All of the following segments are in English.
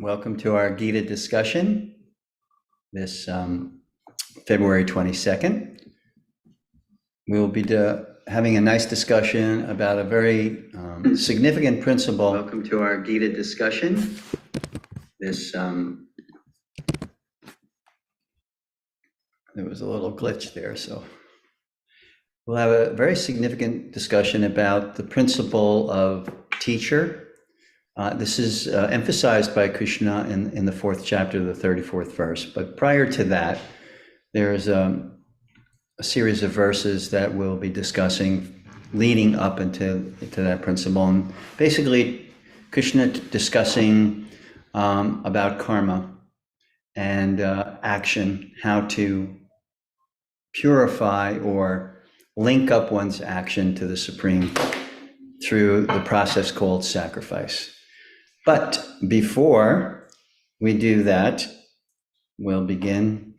Welcome to our Gita discussion this February 22nd. We'll be having a nice discussion about a very significant principle. Welcome to our Gita discussion this there was a little glitch there, so we'll have a very significant discussion about the principle of teacher. This is emphasized by Krishna in the 4th chapter of the 34th verse. But prior to that, there's a series of verses that we'll be discussing leading up into that principle. And basically, Krishna discussing about karma and action, how to purify or link up one's action to the Supreme through the process called sacrifice. But before we do that, we'll begin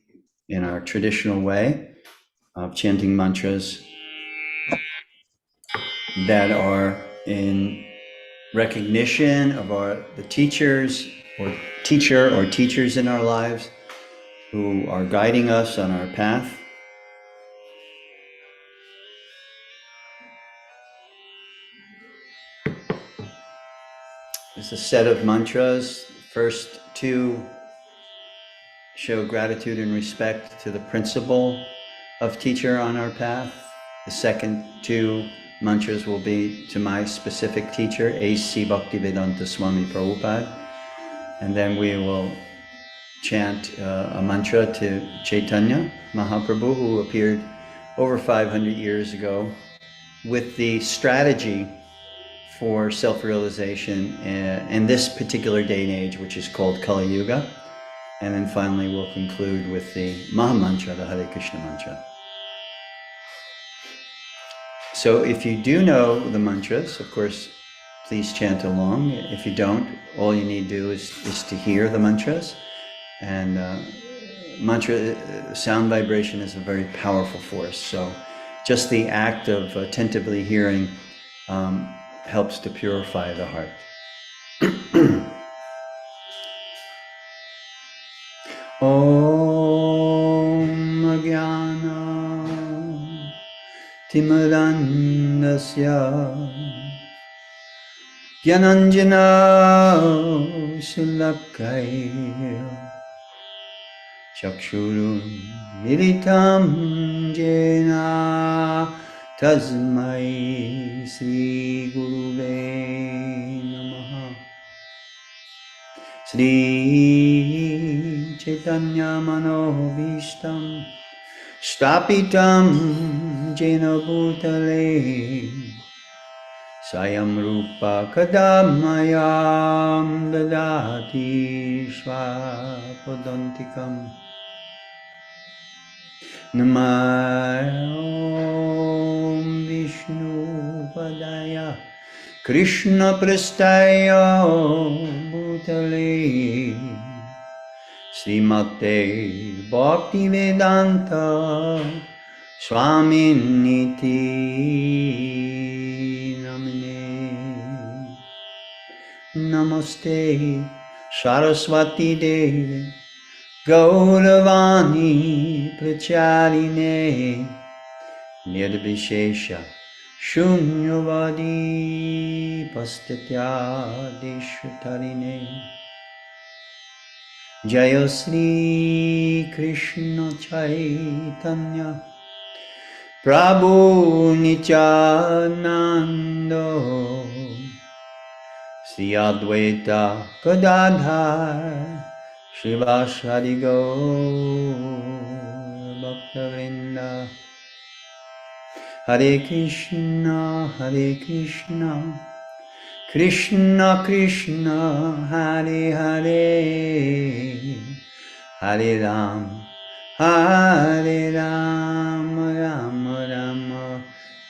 in our traditional way of chanting mantras that are in recognition of the teachers or teachers in our lives who are guiding us on our path. There's a set of mantras. First two show gratitude and respect to the principle of teacher on our path. The second two mantras will be to my specific teacher, A.C. Bhaktivedanta Swami Prabhupada. And then we will chant a mantra to Chaitanya Mahaprabhu, who appeared over 500 years ago with the strategy for self-realization in this particular day and age, which is called Kali Yuga. And then finally, we'll conclude with the Maha Mantra, the Hare Krishna mantra. So if you do know the mantras, of course, please chant along. If you don't, all you need to do is to hear the mantras. And mantra, sound vibration is a very powerful force. So just the act of attentively hearing helps to purify the heart. Om Jnana Timirandasya Jnananjana Shilakaya Chakshurun Militam Jena Tasmai Sri Guruve Namaha. Sri Chaitanya Manobhishtam Stapitam Jena Bhutale Sayam Rupa Kadamayam Dadati Swapadantikam Namayam Vishnu Padaya Krishna Prastaya Bhutale Srimate Bhaktivedanta Swami Niti Namine Namaste Saraswati Devi Gauravani Pracharine Nirbhishesha Shunyavadi Pastatya Deshutarine Jaya Sri Krishna Chaitanya Prabhu Nityananda Sri Advaita Gadadhar Shivasari Gaur Bhaktavrinda Hare Krishna Krishna Krishna Hare Hare Hare Ram Ram Rama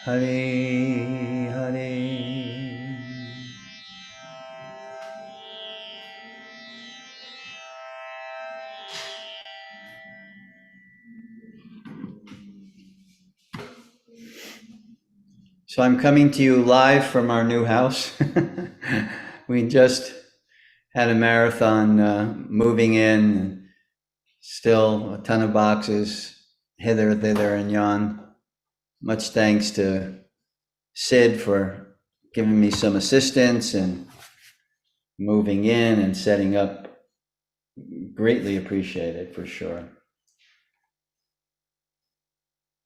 Hare Hare. So I'm coming to you live from our new house. We just had a marathon moving in, still a ton of boxes, hither, thither, and yon. Much thanks to Sid for giving me some assistance and moving in and setting up. Greatly appreciated, for sure.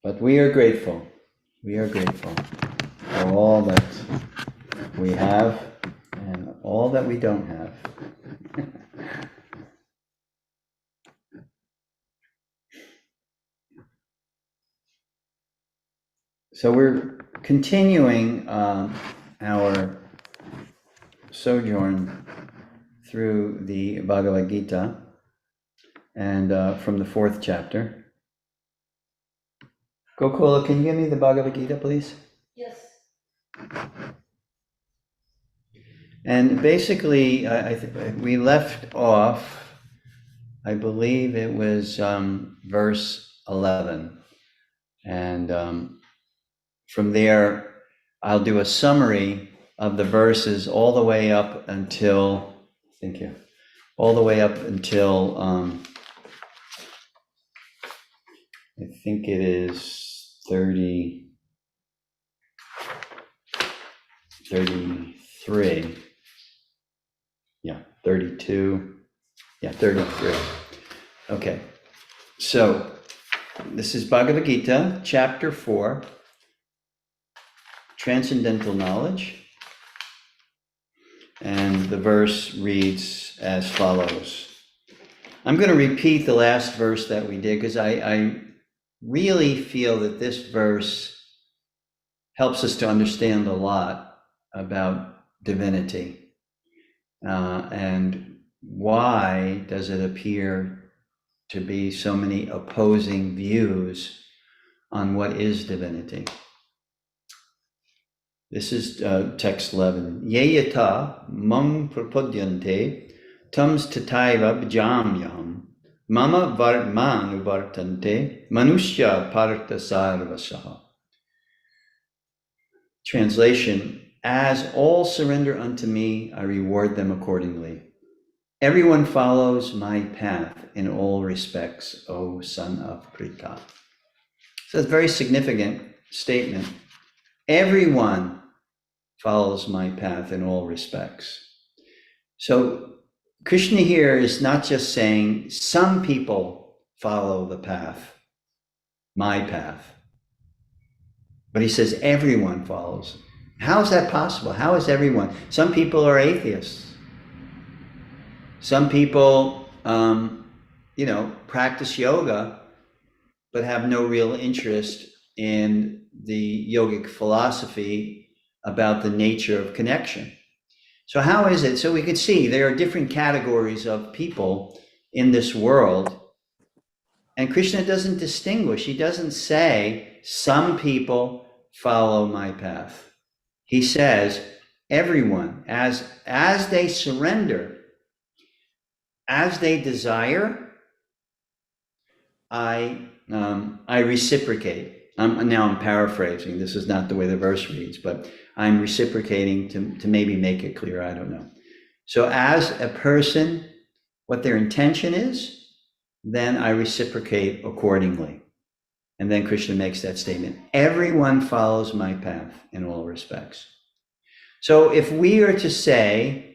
But we are grateful. We are grateful for all that we have and all that we don't have. So we're continuing our sojourn through the Bhagavad Gita, and from the 4th chapter. Gokula, can you give me the Bhagavad Gita, please? Yes. And basically, we left off, I believe it was verse 11. And from there, I'll do a summary of the verses all the way up until, thank you, all the way up until, I think it is 33. Yeah, 32. Yeah, 33. Okay. So this is Bhagavad Gita, chapter 4, Transcendental Knowledge. And the verse reads as follows. I'm going to repeat the last verse that we did because I really feel that this verse helps us to understand a lot about divinity. And why does it appear to be so many opposing views on what is divinity? This is text 11. Yeyata mam prapadyante tams tataiva bhajamyaham mama vartmanu vartante manushya partha sarvasaha. Translation: as all surrender unto me, I reward them accordingly. Everyone follows my path in all respects, O son of Pritha. So it's a very significant statement. Everyone follows my path in all respects. So Krishna here is not just saying some people follow the path, my path, but he says everyone follows. How is that possible? How is everyone? Some people are atheists. Some people, practice yoga, but have no real interest in the yogic philosophy about the nature of connection. So how is it? So we could see there are different categories of people in this world, and Krishna doesn't distinguish. He doesn't say some people follow my path. He says everyone, as they surrender, as they desire, I reciprocate. Now I'm paraphrasing. This is not the way the verse reads, but I'm reciprocating to maybe make it clear. I don't know. So as a person, what their intention is, then I reciprocate accordingly. And then Krishna makes that statement. Everyone follows my path in all respects. So if we are to say,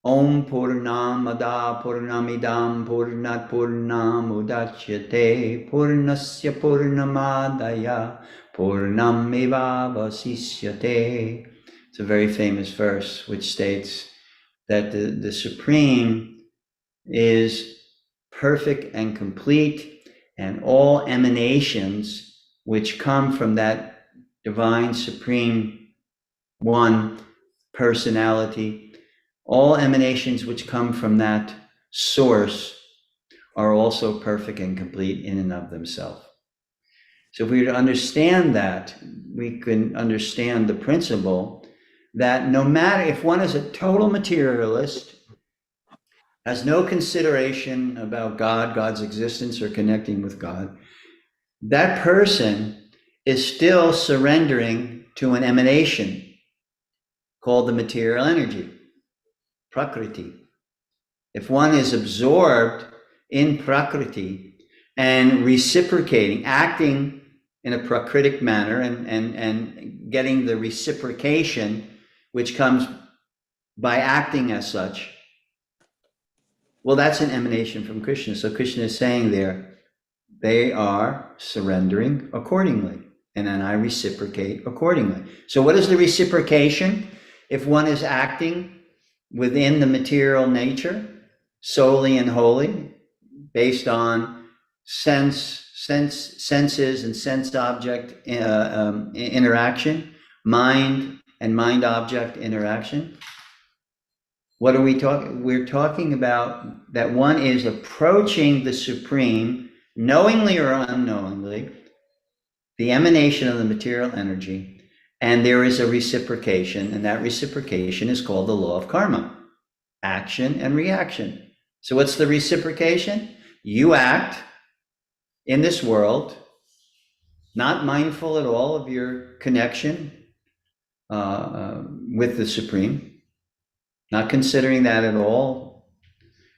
Om Purnamada Purnamidam Purnat Purnam Udachyate Purnasya Purnamadaya Purnameva Vasisyate. It's a very famous verse which states that the Supreme is perfect and complete, and all emanations which come from that divine Supreme One personality, all emanations which come from that source are also perfect and complete in and of themselves. So if we were to understand that, we can understand the principle that no matter if one is a total materialist, has no consideration about God, God's existence, or connecting with God, that person is still surrendering to an emanation called the material energy. Prakriti. If one is absorbed in Prakriti and reciprocating, acting in a Prakritic manner and getting the reciprocation which comes by acting as such, well, that's an emanation from Krishna. So Krishna is saying there, they are surrendering accordingly, and then I reciprocate accordingly. So what is the reciprocation? If one is acting within the material nature, solely and wholly, based on senses and sense object interaction, mind and mind object interaction. What are we talking? We're talking about that one is approaching the Supreme, knowingly or unknowingly, the emanation of the material energy, and there is a reciprocation, and that reciprocation is called the law of karma, action and reaction. So what's the reciprocation? You act in this world, not mindful at all of your connection with the Supreme, not considering that at all.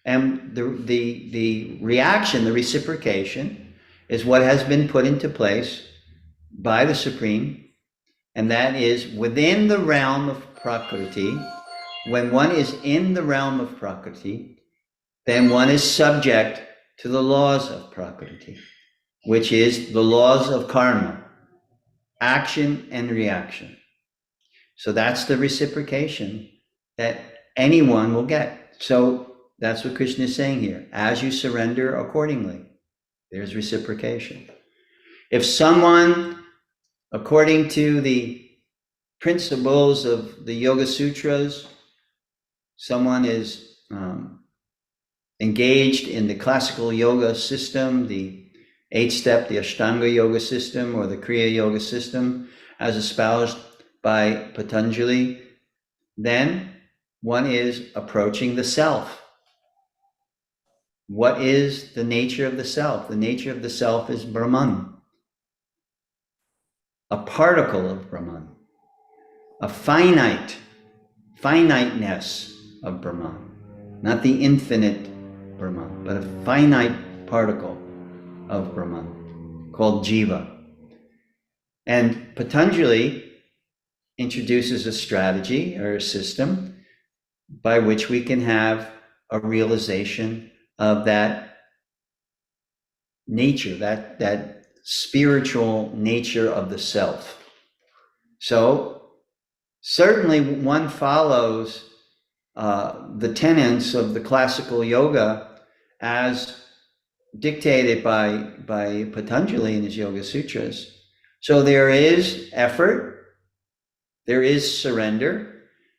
And the reaction, the reciprocation, is what has been put into place by the Supreme, and that is within the realm of Prakriti. When one is in the realm of Prakriti, then one is subject to the laws of Prakriti, which is the laws of karma, action and reaction. So that's the reciprocation that anyone will get. So that's what Krishna is saying here. As you surrender accordingly, there's reciprocation. If someone, according to the principles of the Yoga Sutras, someone is engaged in the classical yoga system, the 8-step, the Ashtanga yoga system, or the Kriya yoga system, as espoused by Patanjali, then one is approaching the self. What is the nature of the self? The nature of the self is Brahman, a particle of Brahman, a finiteness of Brahman, not the infinite Brahman, but a finite particle of Brahman called Jiva. And Patanjali introduces a strategy or a system by which we can have a realization of that nature, that spiritual nature of the self. So certainly one follows the tenets of the classical yoga as dictated by Patanjali in his Yoga Sutras. So there is effort, there is surrender,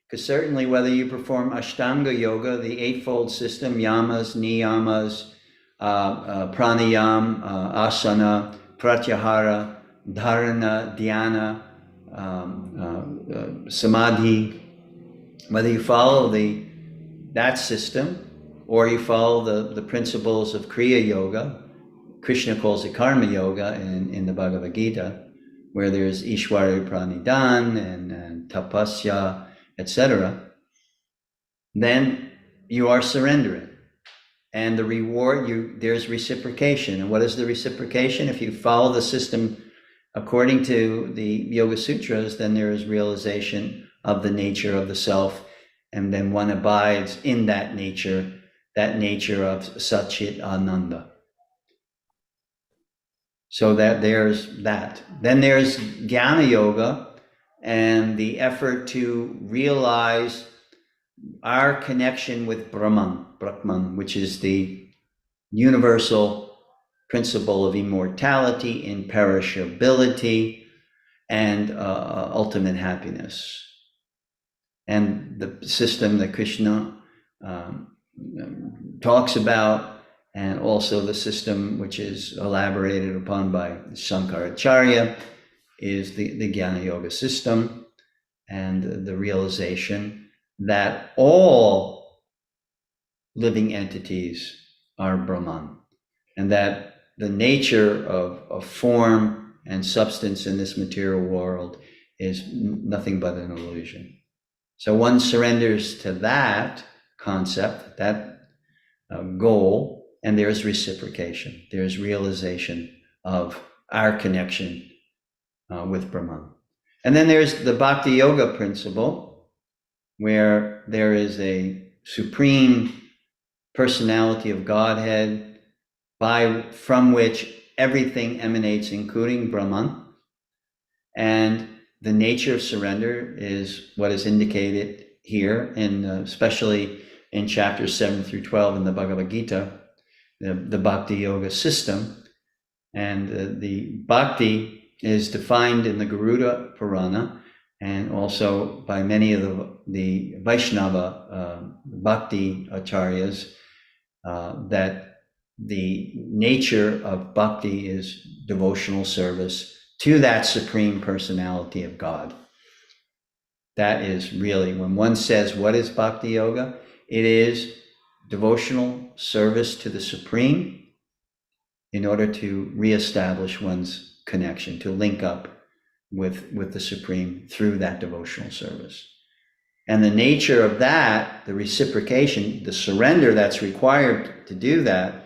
because certainly whether you perform Ashtanga Yoga, the eightfold system, yamas, niyamas, pranayam, asana, pratyahara, dharana, dhyana, samadhi, whether you follow that system or you follow the principles of Kriya Yoga, Krishna calls it Karma Yoga in the Bhagavad Gita, where there's Ishwari Pranidhan and Tapasya, etc., then you are surrendering. And the reward, there's reciprocation. And what is the reciprocation? If you follow the system according to the Yoga Sutras, then there is realization of the nature of the self, and then one abides in that nature of Satchit Ananda. So that there's that. Then there's Jnana Yoga, and the effort to realize our connection with Brahman, which is the universal principle of immortality, imperishability, and ultimate happiness. And the system that Krishna talks about, and also the system which is elaborated upon by Shankaracharya, is the Jnana Yoga system, and the realization that all living entities are Brahman, and that the nature of form and substance in this material world is nothing but an illusion. So one surrenders to that, concept, that goal, and there's reciprocation. There's realization of our connection with Brahman. And then there's the Bhakti Yoga principle, where there is a supreme personality of Godhead from which everything emanates, including Brahman. And the nature of surrender is what is indicated here, especially in chapters 7 through 12 in the Bhagavad Gita, the Bhakti Yoga system. And the Bhakti is defined in the Garuda Purana and also by many of the Vaishnava Bhakti Acharyas, that the nature of Bhakti is devotional service to that supreme personality of God. That is really, when one says, what is Bhakti Yoga? It is devotional service to the Supreme in order to reestablish one's connection, to link up with the Supreme through that devotional service. And the nature of that, the reciprocation, the surrender that's required to do that,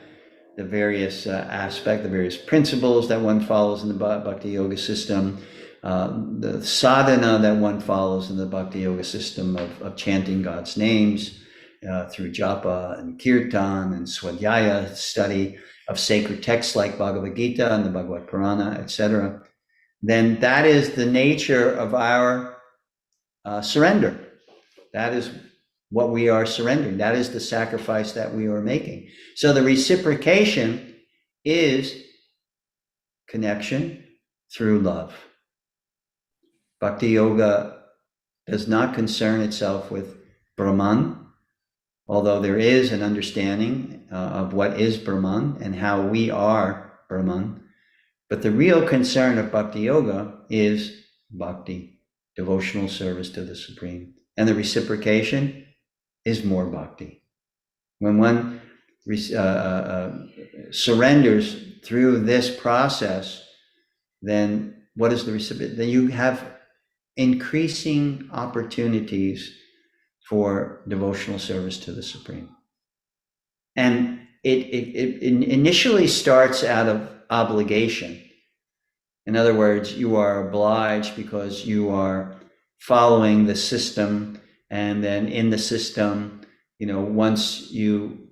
the various aspects, the various principles that one follows in the Bhakti Yoga system, the sadhana that one follows in the Bhakti Yoga system of chanting God's names through japa and kirtan and swadhyaya, study of sacred texts like Bhagavad Gita and the Bhagavad Purana, etc., then that is the nature of our surrender. That is what we are surrendering. That is the sacrifice that we are making. So the reciprocation is connection through love. Bhakti Yoga does not concern itself with Brahman, although there is an understanding of what is Brahman and how we are Brahman. But the real concern of Bhakti Yoga is bhakti, devotional service to the Supreme. And the reciprocation is more bhakti. When one surrenders through this process, then what is the reciprocation? Then you have increasing opportunities for devotional service to the Supreme. And it initially starts out of obligation. In other words, you are obliged because you are following the system, and then in the system, once you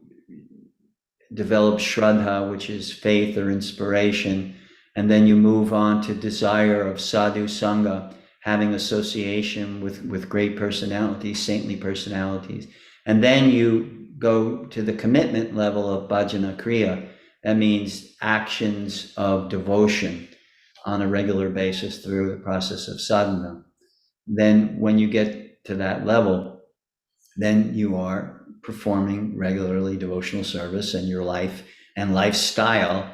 develop shraddha, which is faith or inspiration, and then you move on to desire of sadhu sangha, having association with great personalities, saintly personalities. And then you go to the commitment level of bhajana kriya. That means actions of devotion on a regular basis through the process of sadhana. Then when you get to that level, then you are performing regularly devotional service, and your life and lifestyle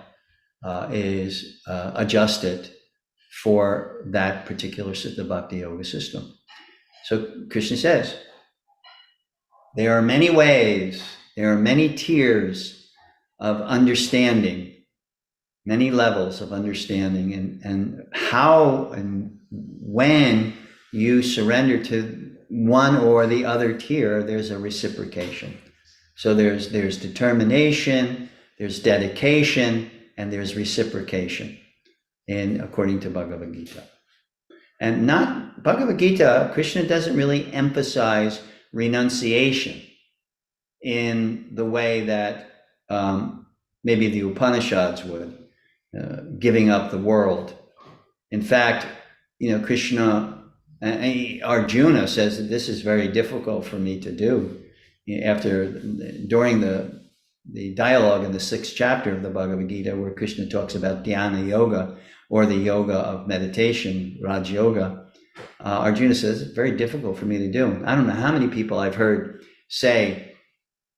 is adjusted for that particular the Bhakti Yoga system. So Krishna says, there are many ways, there are many tiers of understanding, many levels of understanding, and how and when you surrender to one or the other tier, there's a reciprocation. So there's determination, there's dedication, and there's reciprocation, according to Bhagavad Gita. And Bhagavad Gita, Krishna doesn't really emphasize renunciation in the way that maybe the Upanishads would, giving up the world. In fact, Krishna, Arjuna says that this is very difficult for me to do. During the dialogue in the 6th chapter of the Bhagavad Gita, where Krishna talks about dhyana yoga, or the yoga of meditation, Raj Yoga, Arjuna says, it's very difficult for me to do. I don't know how many people I've heard say,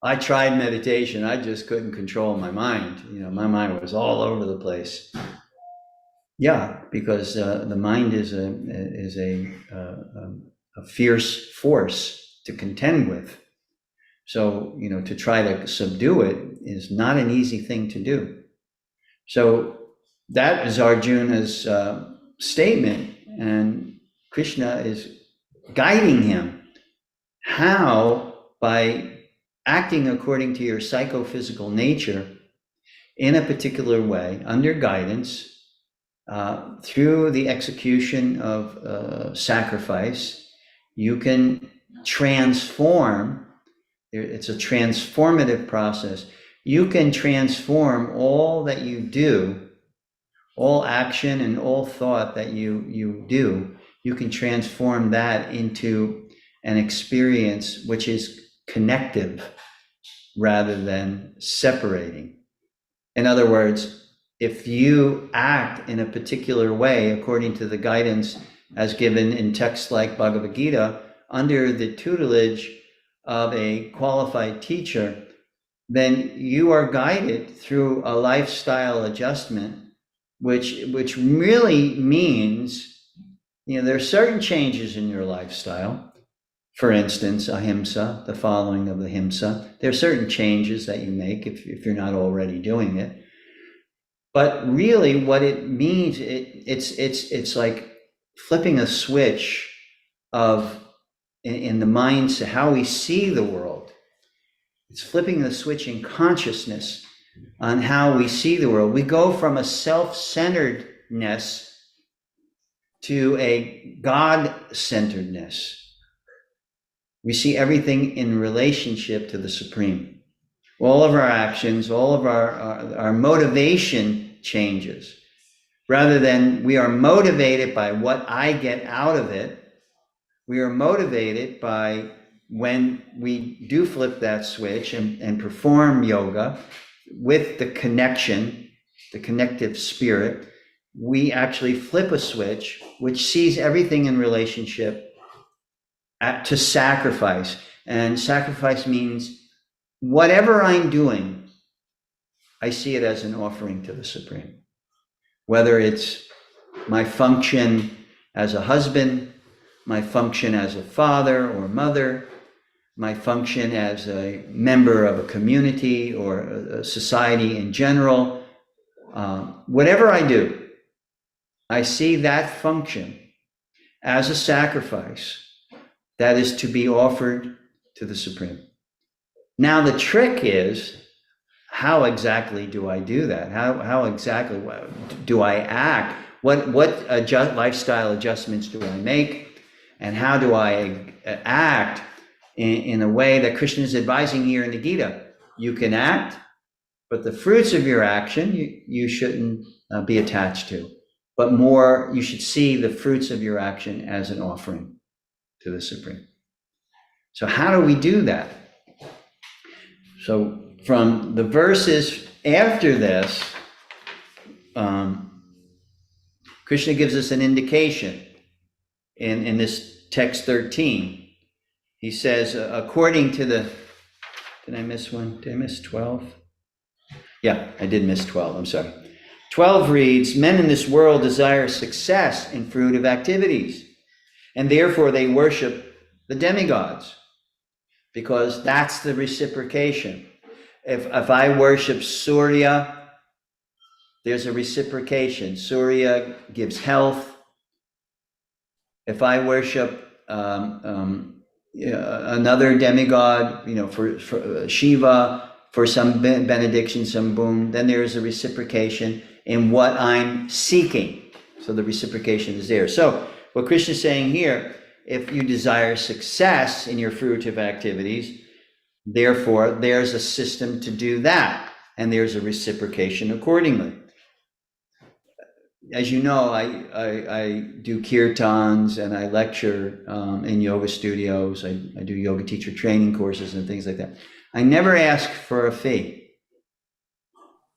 I tried meditation, I just couldn't control my mind. My mind was all over the place. Yeah, because the mind is a fierce force to contend with. So, to try to subdue it is not an easy thing to do. So that is Arjuna's statement, and Krishna is guiding him how, by acting according to your psychophysical nature in a particular way, under guidance, through the execution of sacrifice, you can transform. It's a transformative process. You can transform all that you do, all action and all thought that you do. You can transform that into an experience which is connective rather than separating. In other words, if you act in a particular way according to the guidance as given in texts like Bhagavad Gita, under the tutelage of a qualified teacher, then you are guided through a lifestyle adjustment, which really means, there are certain changes in your lifestyle. For instance, ahimsa, the following of the himsa. There are certain changes that you make if you're not already doing it. But really what it means, it's like flipping a switch in the mindset, how we see the world. It's flipping the switch in consciousness on how we see the world. We go from a self-centeredness to a God-centeredness. We see everything in relationship to the Supreme. All of our actions, all of our motivation changes. Rather than we are motivated by what I get out of it, we are motivated by when we do flip that switch and perform yoga with the connection, the connective spirit, we actually flip a switch which sees everything in relationship to sacrifice. And sacrifice means whatever I'm doing, I see it as an offering to the Supreme. Whether it's my function as a husband, my function as a father or mother, my function as a member of a community or a society in general, whatever I do, I see that function as a sacrifice that is to be offered to the Supreme. Now the trick is, how exactly do I do that? How exactly do I act? What lifestyle adjustments do I make? And how do I act in a way that Krishna is advising here in the Gita? You can act, but the fruits of your action you shouldn't be attached to. But more, you should see the fruits of your action as an offering to the Supreme. So how do we do that? So from the verses after this, Krishna gives us an indication in this text 13. He says, according to the, did I miss one? Did I miss 12? Yeah, I did miss 12, I'm sorry. 12 reads, men in this world desire success in fruitive activities, and therefore they worship the demigods, because that's the reciprocation. If I worship Surya, there's a reciprocation. Surya gives health. If I worship another demigod, for Shiva, for some benediction, some boon, then there is a reciprocation in what I'm seeking. So the reciprocation is there. So what Krishna is saying here, if you desire success in your fruitive activities, therefore there's a system to do that, and there's a reciprocation accordingly. As you know, I do kirtans and I lecture in yoga studios. I do yoga teacher training courses and things like that. I never ask for a fee.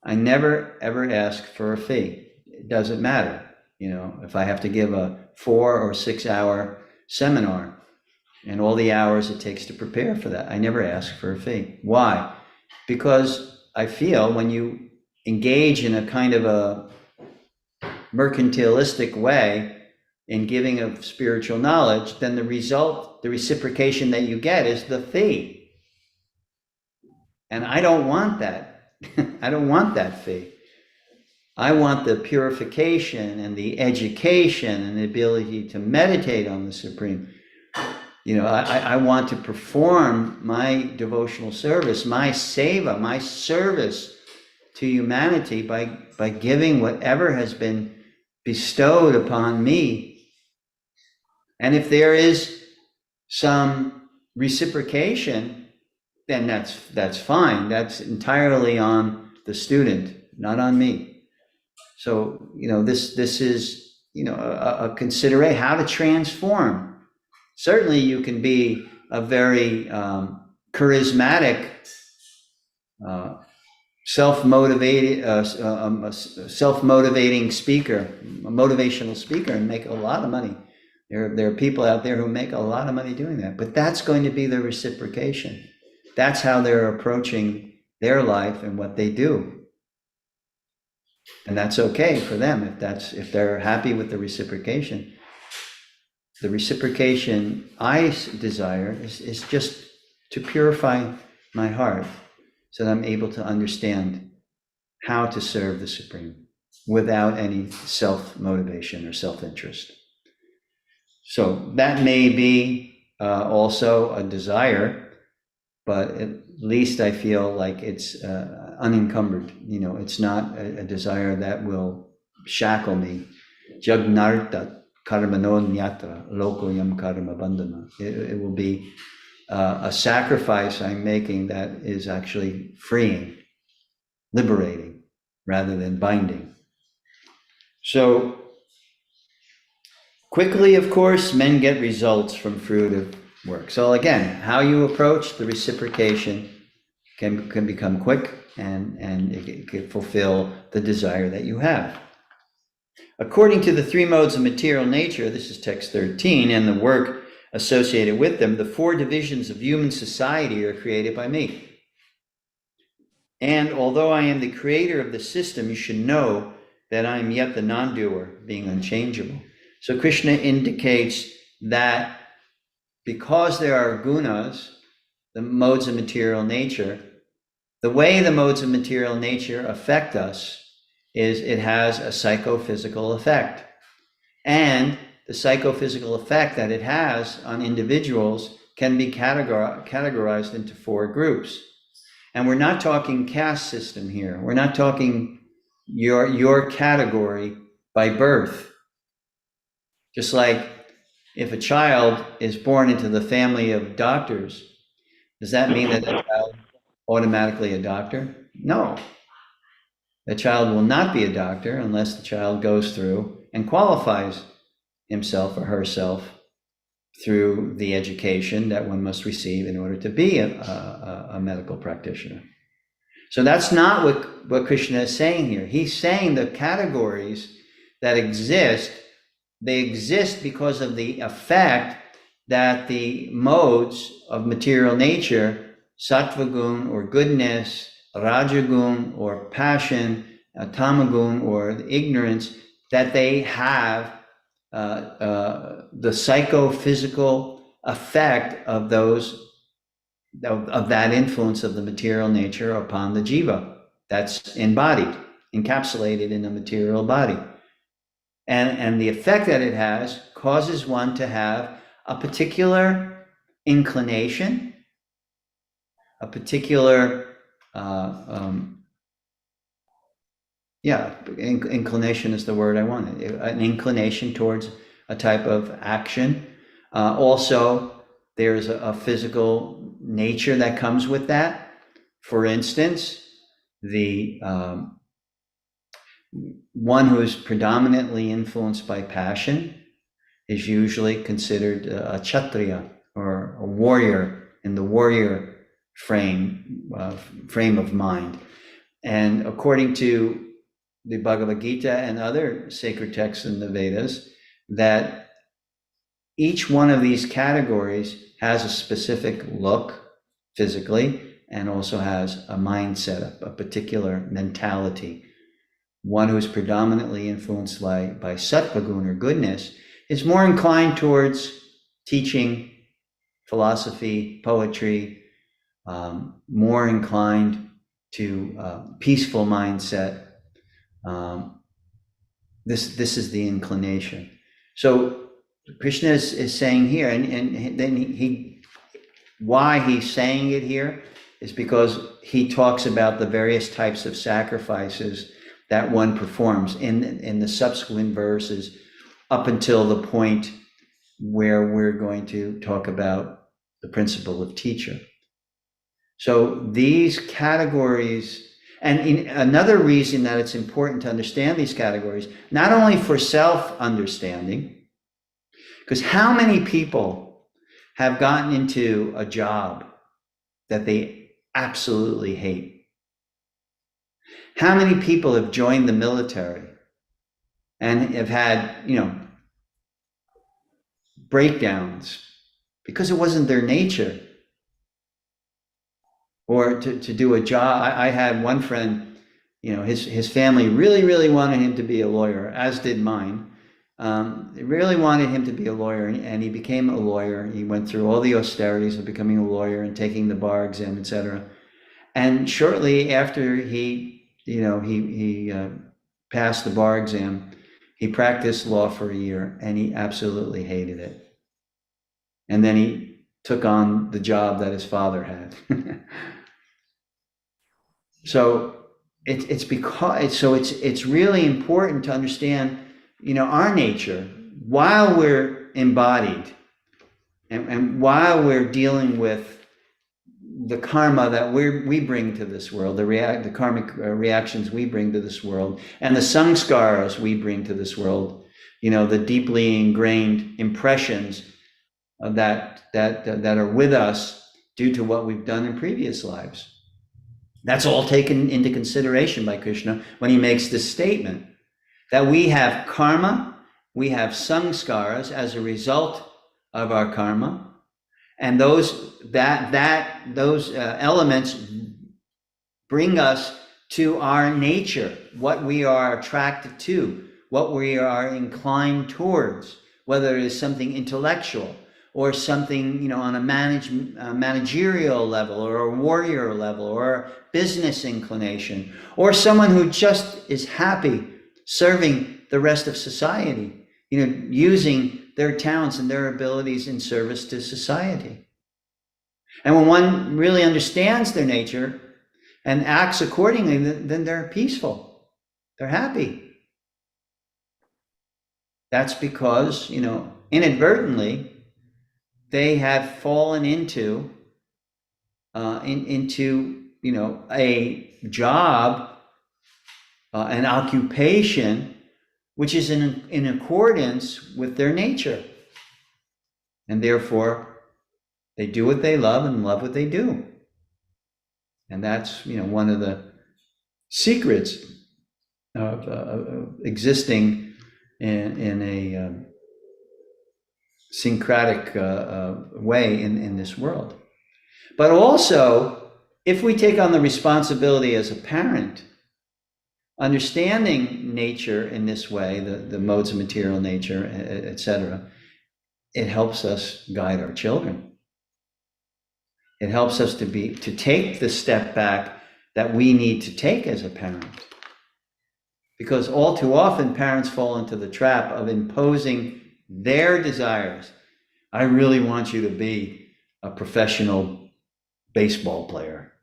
I never, ever ask for a fee. It doesn't matter. If I have to give a 4 or 6 hour seminar and all the hours it takes to prepare for that, I never ask for a fee. Why? Because I feel when you engage in a kind of a mercantilistic way in giving of spiritual knowledge, then the result, the reciprocation that you get is the fee. And I don't want that. I don't want that fee. I want the purification and the education and the ability to meditate on the Supreme. I want to perform my devotional service, my seva, my service to humanity by giving whatever has been bestowed upon me. And if there is some reciprocation, then that's fine. That's entirely on the student, not on me. So, this is, a consideration, how to transform. Certainly you can be a very charismatic, self-motivating speaker, a motivational speaker, and make a lot of money. There are people out there who make a lot of money doing that, but that's going to be the reciprocation. That's how they're approaching their life and what they do. And that's okay for them if they're happy with the reciprocation. The reciprocation I desire is just to purify my heart so that I'm able to understand how to serve the Supreme without any self-motivation or self-interest. So that may be also a desire, but at least I feel like it's unencumbered. It's not a desire that will shackle me. Jagnarta karmano nyatra lokoyam karma bandhana. It will be a sacrifice I'm making that is actually freeing, liberating, rather than binding. So quickly, of course, men get results from fruit of work. So again, how you approach the reciprocation can become quick and it can fulfill the desire that you have. According to the three modes of material nature, this is text 13, and the work associated with them, the four divisions of human society are created by me. And although I am the creator of the system, you should know that I am yet the non-doer, being unchangeable. So Krishna indicates that because there are gunas, the modes of material nature, the way the modes of material nature affect us is it has a psychophysical effect. And the psychophysical effect that it has on individuals can be categorized into four groups. And we're not talking caste system here. We're not talking your category by birth. Just like if a child is born into the family of doctors, does that mean that the child is automatically a doctor? No. The child will not be a doctor unless the child goes through and qualifies himself or herself through the education that one must receive in order to be a medical practitioner. So that's not what Krishna is saying here. He's saying the categories that exist, they exist because of the effect that the modes of material nature, sattva-gun or goodness, rajagun or passion, tamagun or ignorance, that they have the psychophysical effect of that influence of the material nature upon the jiva that's embodied, encapsulated in the material body. And the effect that it has causes one to have a particular inclination, a particular inclination is the word I wanted. An inclination towards a type of action. Also, there's a physical nature that comes with that. For instance, the one who is predominantly influenced by passion is usually considered a kshatriya or a warrior in the warrior frame of mind. And according to the Bhagavad Gita and other sacred texts in the Vedas, that each one of these categories has a specific look physically and also has a mindset, a particular mentality. One who is predominantly influenced by sattva-gun or goodness is more inclined towards teaching, philosophy, poetry, more inclined to peaceful mindset. This is the inclination. So Krishna is saying here, and then why he's saying it here is because he talks about the various types of sacrifices that one performs in the subsequent verses up until the point where we're going to talk about the principle of teacher. So these categories, and another reason that it's important to understand these categories, not only for self-understanding, because how many people have gotten into a job that they absolutely hate? How many people have joined the military and have had, breakdowns because it wasn't their nature? Or to do a job. I had one friend, his family really, really wanted him to be a lawyer, as did mine. They really wanted him to be a lawyer, and he became a lawyer. He went through all the austerities of becoming a lawyer and taking the bar exam, etc. And shortly after he passed the bar exam, he practiced law for a year, and he absolutely hated it. And then he took on the job that his father had. So it's really important to understand, our nature while we're embodied and while we're dealing with the karma that we bring to this world, the karmic reactions we bring to this world, and the samskaras we bring to this world, the deeply ingrained impressions that are with us due to what we've done in previous lives. That's all taken into consideration by Krishna when he makes this statement that we have karma, we have samskaras as a result of our karma, and those elements bring us to our nature, what we are attracted to, what we are inclined towards, whether it is something intellectual or something, on a managerial level or a warrior level or a business inclination, or someone who just is happy serving the rest of society, using their talents and their abilities in service to society. And when one really understands their nature and acts accordingly, then they're peaceful, they're happy. That's because, inadvertently, they have fallen into a job, an occupation, which is in accordance with their nature. And therefore, they do what they love and love what they do. And that's, one of the secrets of existing in a syncretic way in this world. But also, if we take on the responsibility as a parent, understanding nature in this way, the modes of material nature, etc., it helps us guide our children. It helps us to take the step back that we need to take as a parent. Because all too often parents fall into the trap of imposing their desires. I really want you to be a professional baseball player.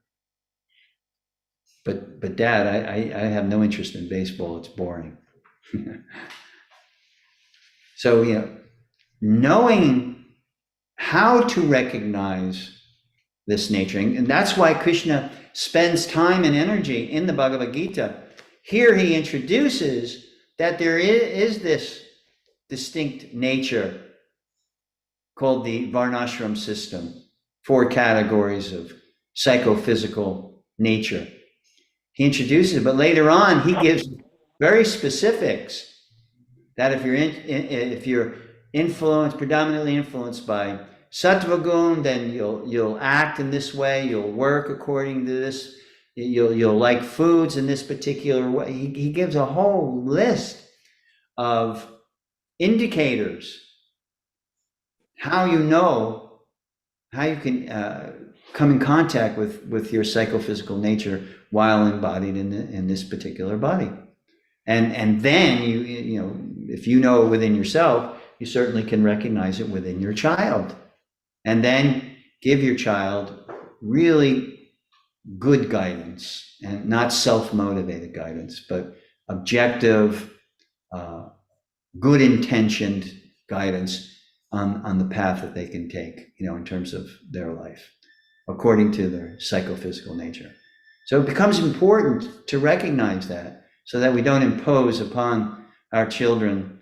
But Dad, I have no interest in baseball. It's boring. So, knowing how to recognize this nature, and that's why Krishna spends time and energy in the Bhagavad Gita. Here he introduces that there is this distinct nature called the Varnashram system, 4 categories of psychophysical nature. He introduces it, but later on he gives very specifics that if you're predominantly influenced by sattva gun, then you'll act in this way, you'll work according to this, you'll like foods in this particular way. He gives a whole list of indicators how you can come in contact with your psychophysical nature while embodied in this particular body. And then you if you know within yourself you certainly can recognize it within your child. And then give your child really good guidance, and not self-motivated guidance, but objective, good intentioned guidance on the path that they can take, in terms of their life, according to their psychophysical nature. So it becomes important to recognize that, so that we don't impose upon our children,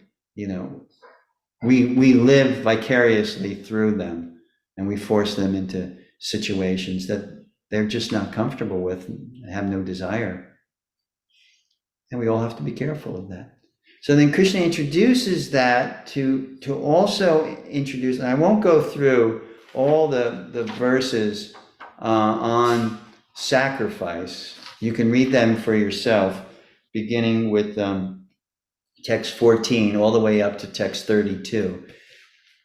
we live vicariously through them, and we force them into situations that they're just not comfortable with and have no desire. And we all have to be careful of that. So then Krishna introduces that to also introduce, and I won't go through all the verses on sacrifice. You can read them for yourself, beginning with text 14 all the way up to text 32.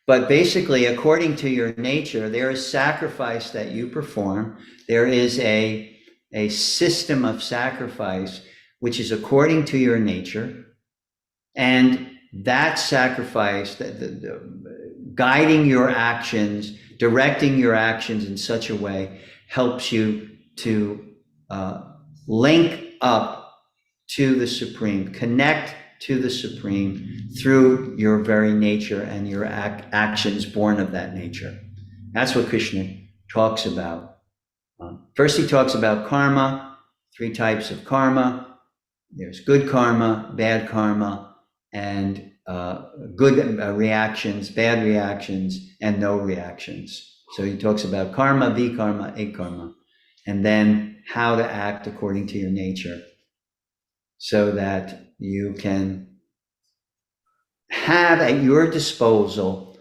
But basically, according to your nature, there is sacrifice that you perform. There is a system of sacrifice which is according to your nature. And that sacrifice, guiding your actions, directing your actions in such a way, helps you to link up to the Supreme, connect to the Supreme through your very nature and your actions born of that nature. That's what Krishna talks about. First, he talks about karma, 3 types of karma. There's good karma, bad karma, and good reactions, bad reactions, and no reactions. So he talks about karma, vikarma, akarma, and then how to act according to your nature, so that you can have at your disposal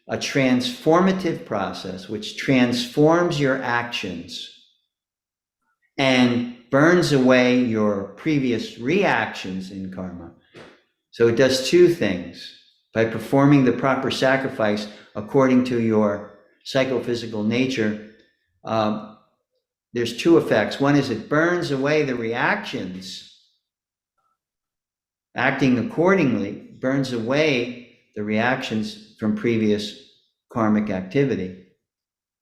a transformative process which transforms your actions and burns away your previous reactions in karma. So it does 2 things. By performing the proper sacrifice according to your psychophysical nature, there's 2 effects. One is it burns away the reactions. Acting accordingly burns away the reactions from previous karmic activity.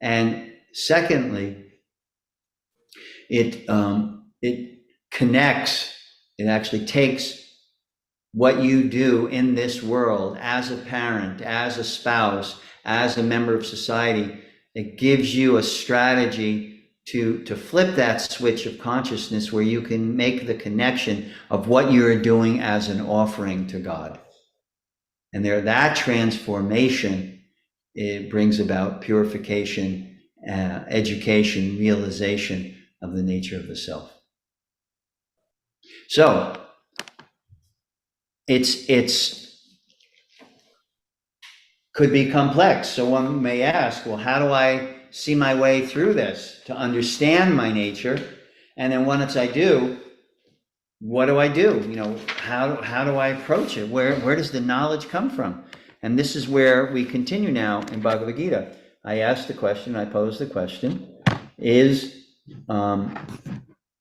And secondly, it connects, it actually takes what you do in this world as a parent, as a spouse, as a member of society. It gives you a strategy to flip that switch of consciousness where you can make the connection of what you're doing as an offering to God. And that transformation, it brings about purification, education, realization of the nature of the self. So it's could be complex. So one may ask, well, how do I see my way through this to understand my nature? And then once I do, what do I do? How do I approach it? Where does the knowledge come from? And this is where we continue now in Bhagavad Gita. I pose the question, is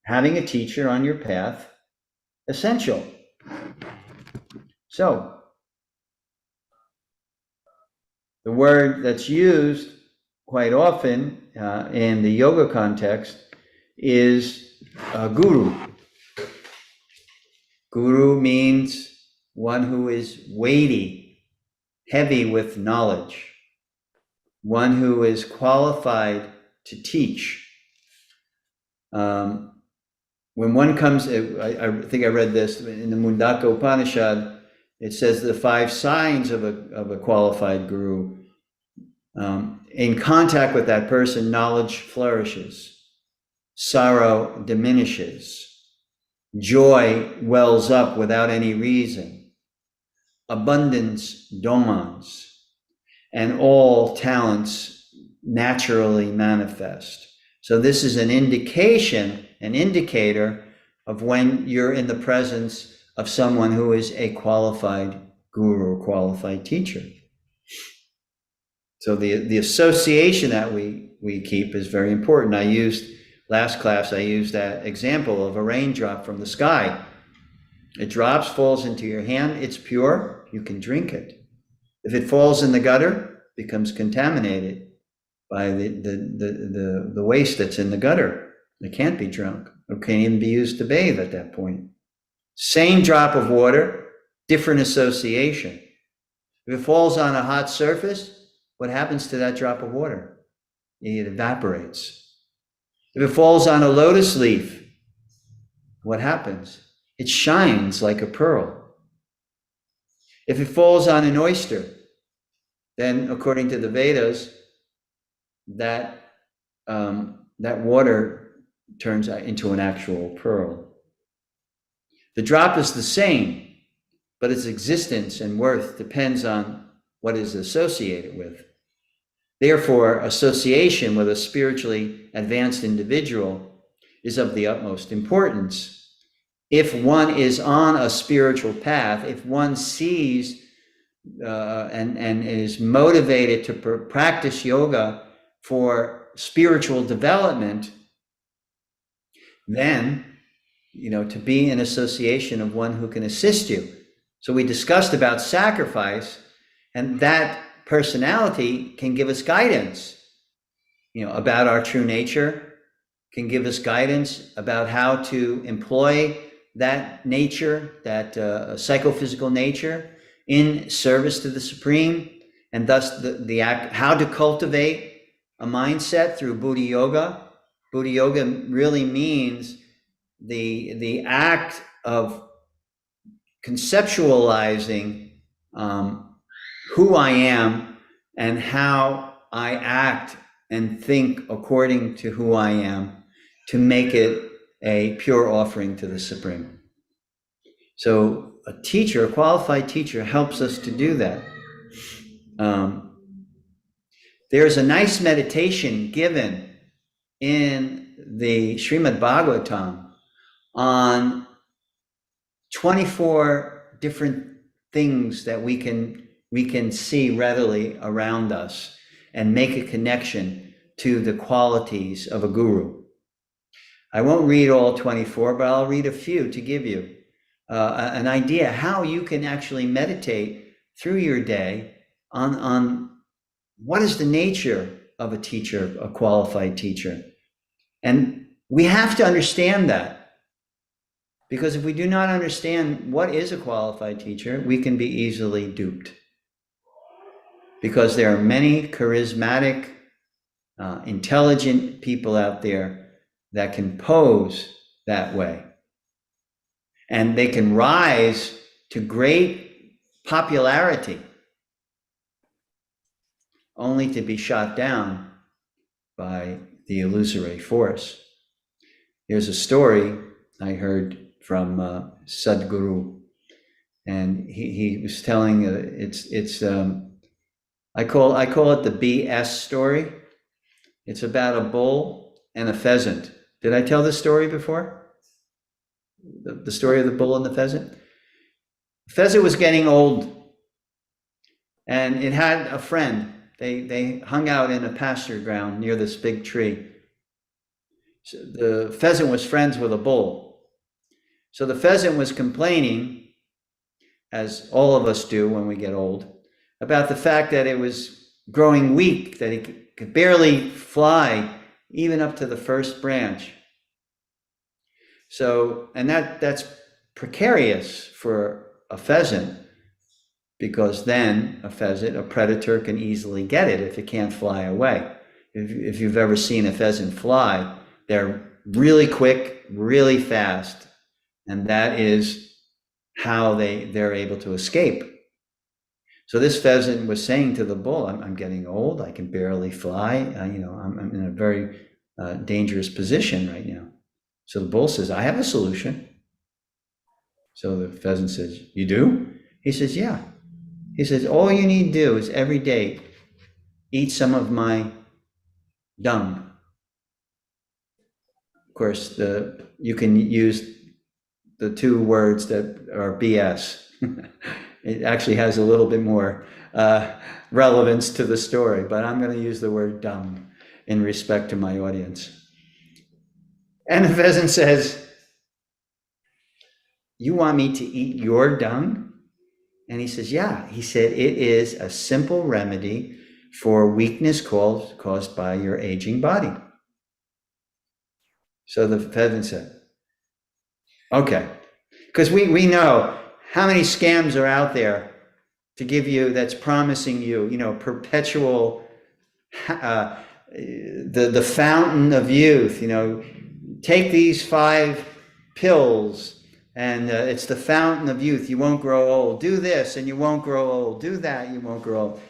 having a teacher on your path essential? So, the word that's used quite often in the yoga context is guru. Guru means one who is weighty, heavy with knowledge, one who is qualified to teach. When one comes, I think I read this in the Mundaka Upanishad, it says the 5 signs of a qualified guru. In contact with that person, knowledge flourishes, sorrow diminishes, joy wells up without any reason, abundance dawns, and all talents naturally manifest. So this is an indicator of when you're in the presence of someone who is a qualified guru or qualified teacher. So the association that we keep is very important. Last class, I used that example of a raindrop from the sky. It drops, falls into your hand, it's pure, you can drink it. If it falls in the gutter, it becomes contaminated by the waste that's in the gutter. It can't be drunk. It can't even be used to bathe at that point. Same drop of water, different association. If it falls on a hot surface, what happens to that drop of water? It evaporates. If it falls on a lotus leaf, what happens? It shines like a pearl. If it falls on an oyster, then according to the Vedas, that water turns into an actual pearl. The drop is the same, but its existence and worth depends on what is associated with. Therefore, association with a spiritually advanced individual is of the utmost importance. If one is on a spiritual path, if one sees and is motivated to practice yoga for spiritual development, then, to be in association of one who can assist you. So we discussed about sacrifice, and that personality can give us guidance, about our true nature, can give us guidance about how to employ that nature, that psychophysical nature, in service to the Supreme, and thus the act, how to cultivate a mindset through Buddha Yoga. Buddha Yoga really means the act of conceptualizing who I am and how I act and think according to who I am, to make it a pure offering to the Supreme. So a teacher, a qualified teacher, helps us to do that. There's a nice meditation given in the Srimad Bhagavatam on 24 different things that we can see readily around us and make a connection to the qualities of a guru. I won't read all 24, but I'll read a few to give you an idea how you can actually meditate through your day on what is the nature of a teacher, a qualified teacher. And we have to understand that, because if we do not understand what is a qualified teacher, we can be easily duped. Because there are many charismatic, intelligent people out there that can pose that way. And they can rise to great popularity only to be shot down by the illusory force. There's a story I heard from Sadhguru, and he was telling I call it the BS story. It's about a bull and a pheasant. Did I tell this story before? The story of the bull and the pheasant? The pheasant was getting old, and it had a friend. They hung out in a pasture ground near this big tree. So the pheasant was friends with a bull. So the pheasant was complaining, as all of us do when we get old, about the fact that it was growing weak, that it could barely fly even up to the first branch. So, and that's precarious for a pheasant, because then a predator can easily get it if it can't fly away. If you've ever seen a pheasant fly, they're really quick, really fast, and that is how they're able to escape. So this pheasant was saying to the bull, I'm getting old, I can barely fly, I'm in a very dangerous position right now. So the bull says, I have a solution. So the pheasant says, you do? He says, yeah. He says, all you need to do is every day eat some of my dung. Of course, you can use the two words that are BS. It actually has a little bit more relevance to the story, but I'm going to use the word dung in respect to my audience. And the pheasant says, you want me to eat your dung? And he says, yeah. He said, it is a simple remedy for weakness caused by your aging body. So the pheasant said, okay. Because we know how many scams are out there to give you, that's promising you, perpetual, the fountain of youth, take these 5 pills and it's the fountain of youth. You won't grow old. Do this and you won't grow old. Do that, you won't grow old.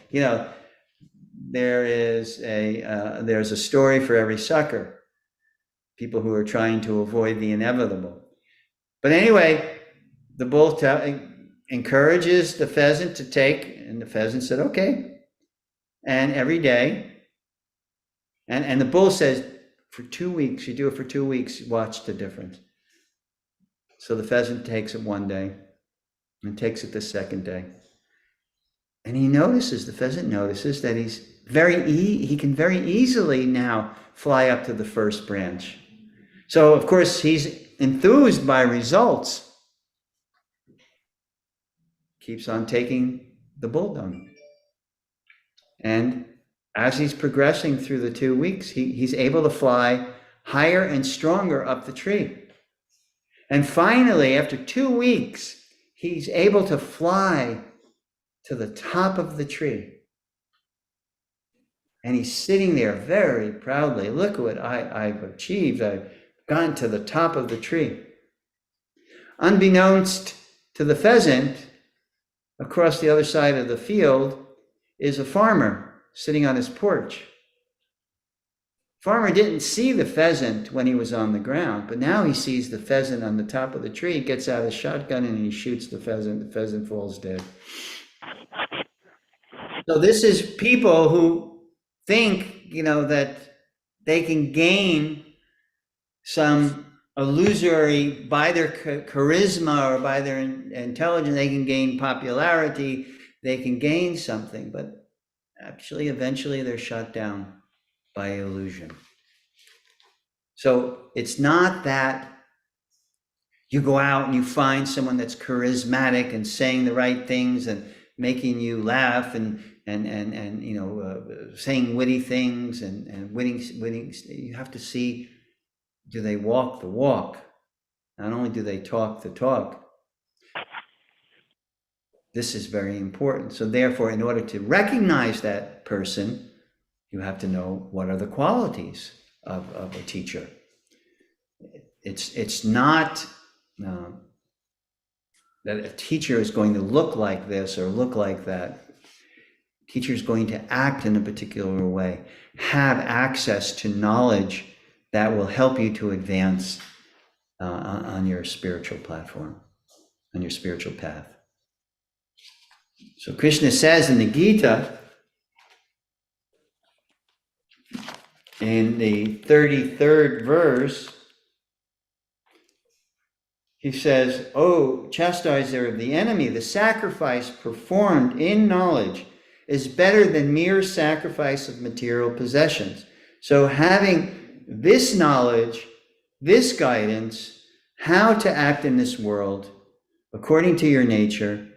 There's a story for every sucker. People who are trying to avoid the inevitable. But anyway, the bull encourages the pheasant to take, and the pheasant said, okay. And every day, and the bull says, for 2 weeks, you do it for 2 weeks, watch the difference. So the pheasant takes it one day and takes it the second day. And the pheasant notices that he can very easily now fly up to the first branch. So of course he's enthused by results. Keeps on taking the bull dung. And as he's progressing through the 2 weeks, he's able to fly higher and stronger up the tree. And finally, after 2 weeks, he's able to fly to the top of the tree. And he's sitting there very proudly. Look what I've achieved. I've gone to the top of the tree. Unbeknownst to the pheasant, across the other side of the field is a farmer sitting on his porch. Farmer didn't see the pheasant when he was on the ground, but now he sees the pheasant on the top of the tree. He gets out a shotgun and he shoots the pheasant. The pheasant falls dead. So this is people who think, that they can gain some illusory, by their charisma or by their intelligence, they can gain popularity, they can gain something, but actually, eventually they're shut down by illusion. So it's not that you go out and you find someone that's charismatic and saying the right things and making you laugh and saying witty things and winning. You have to see, do they walk the walk? Not only do they talk the talk. This is very important. So therefore, in order to recognize that person, you have to know what are the qualities of a teacher. It's not that a teacher is going to look like this or look like that. Teacher is going to act in a particular way, have access to knowledge that will help you to advance on your spiritual platform, on your spiritual path. So Krishna says in the Gita, in the 33rd verse, he says, "O chastiser of the enemy, the sacrifice performed in knowledge is better than mere sacrifice of material possessions." So having this knowledge, this guidance, how to act in this world according to your nature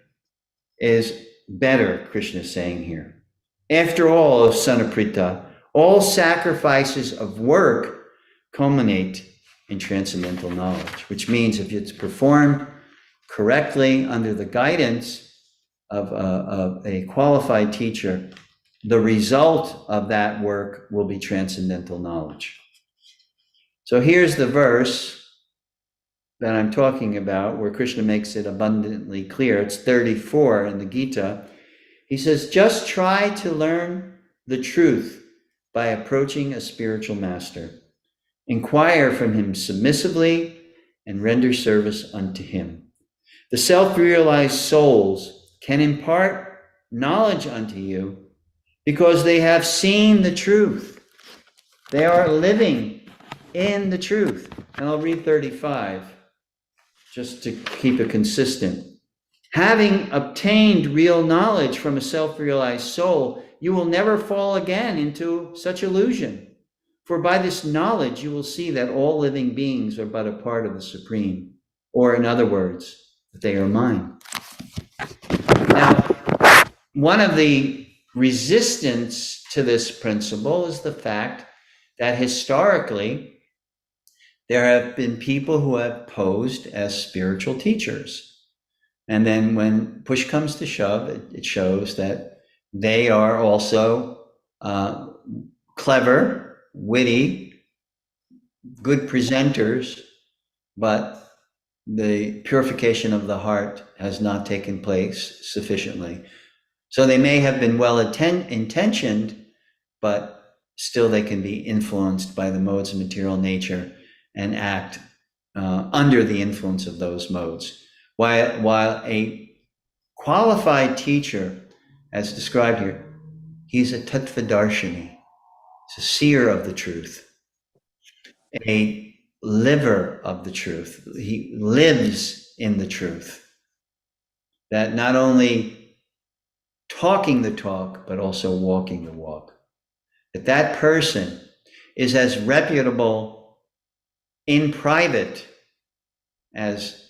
is better, Krishna is saying here. After all, O son of Pritha, all sacrifices of work culminate in transcendental knowledge, which means if it's performed correctly under the guidance of a qualified teacher, the result of that work will be transcendental knowledge. So here's the verse that I'm talking about, where Krishna makes it abundantly clear. It's 34 in the Gita. He says, just try to learn the truth by approaching a spiritual master. Inquire from him submissively and render service unto him. The self-realized souls can impart knowledge unto you because they have seen the truth. They are living in the truth. And I'll read 35 just to keep it consistent. Having obtained real knowledge from a self-realized soul, you will never fall again into such illusion. For by this knowledge, you will see that all living beings are but a part of the Supreme, or in other words, that they are mine. one of the resistance to this principle is the fact that historically there have been people who have posed as spiritual teachers. And then when push comes to shove, it shows that they are also clever, witty, good presenters, but the purification of the heart has not taken place sufficiently. So they may have been well intentioned, but still they can be influenced by the modes of material nature and act under the influence of those modes. While a qualified teacher, as described here, he's a tattvadarshini, he's a seer of the truth, a liver of the truth. He lives in the truth. That not only talking the talk, but also walking the walk. That person is as reputable in private as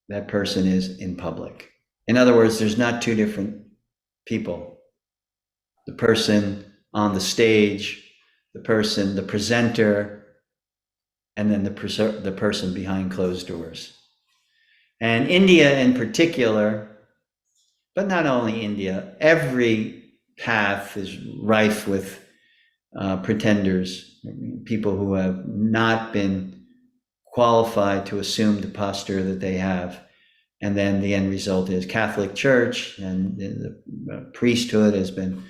that person is in public. In other words, there's not two different people. The person on the stage, the person, the presenter, and then the person behind closed doors. And India in particular, but not only India, every path is rife with pretenders, people who have not been qualified to assume the posture that they have. And then the end result is Catholic Church, and the priesthood has been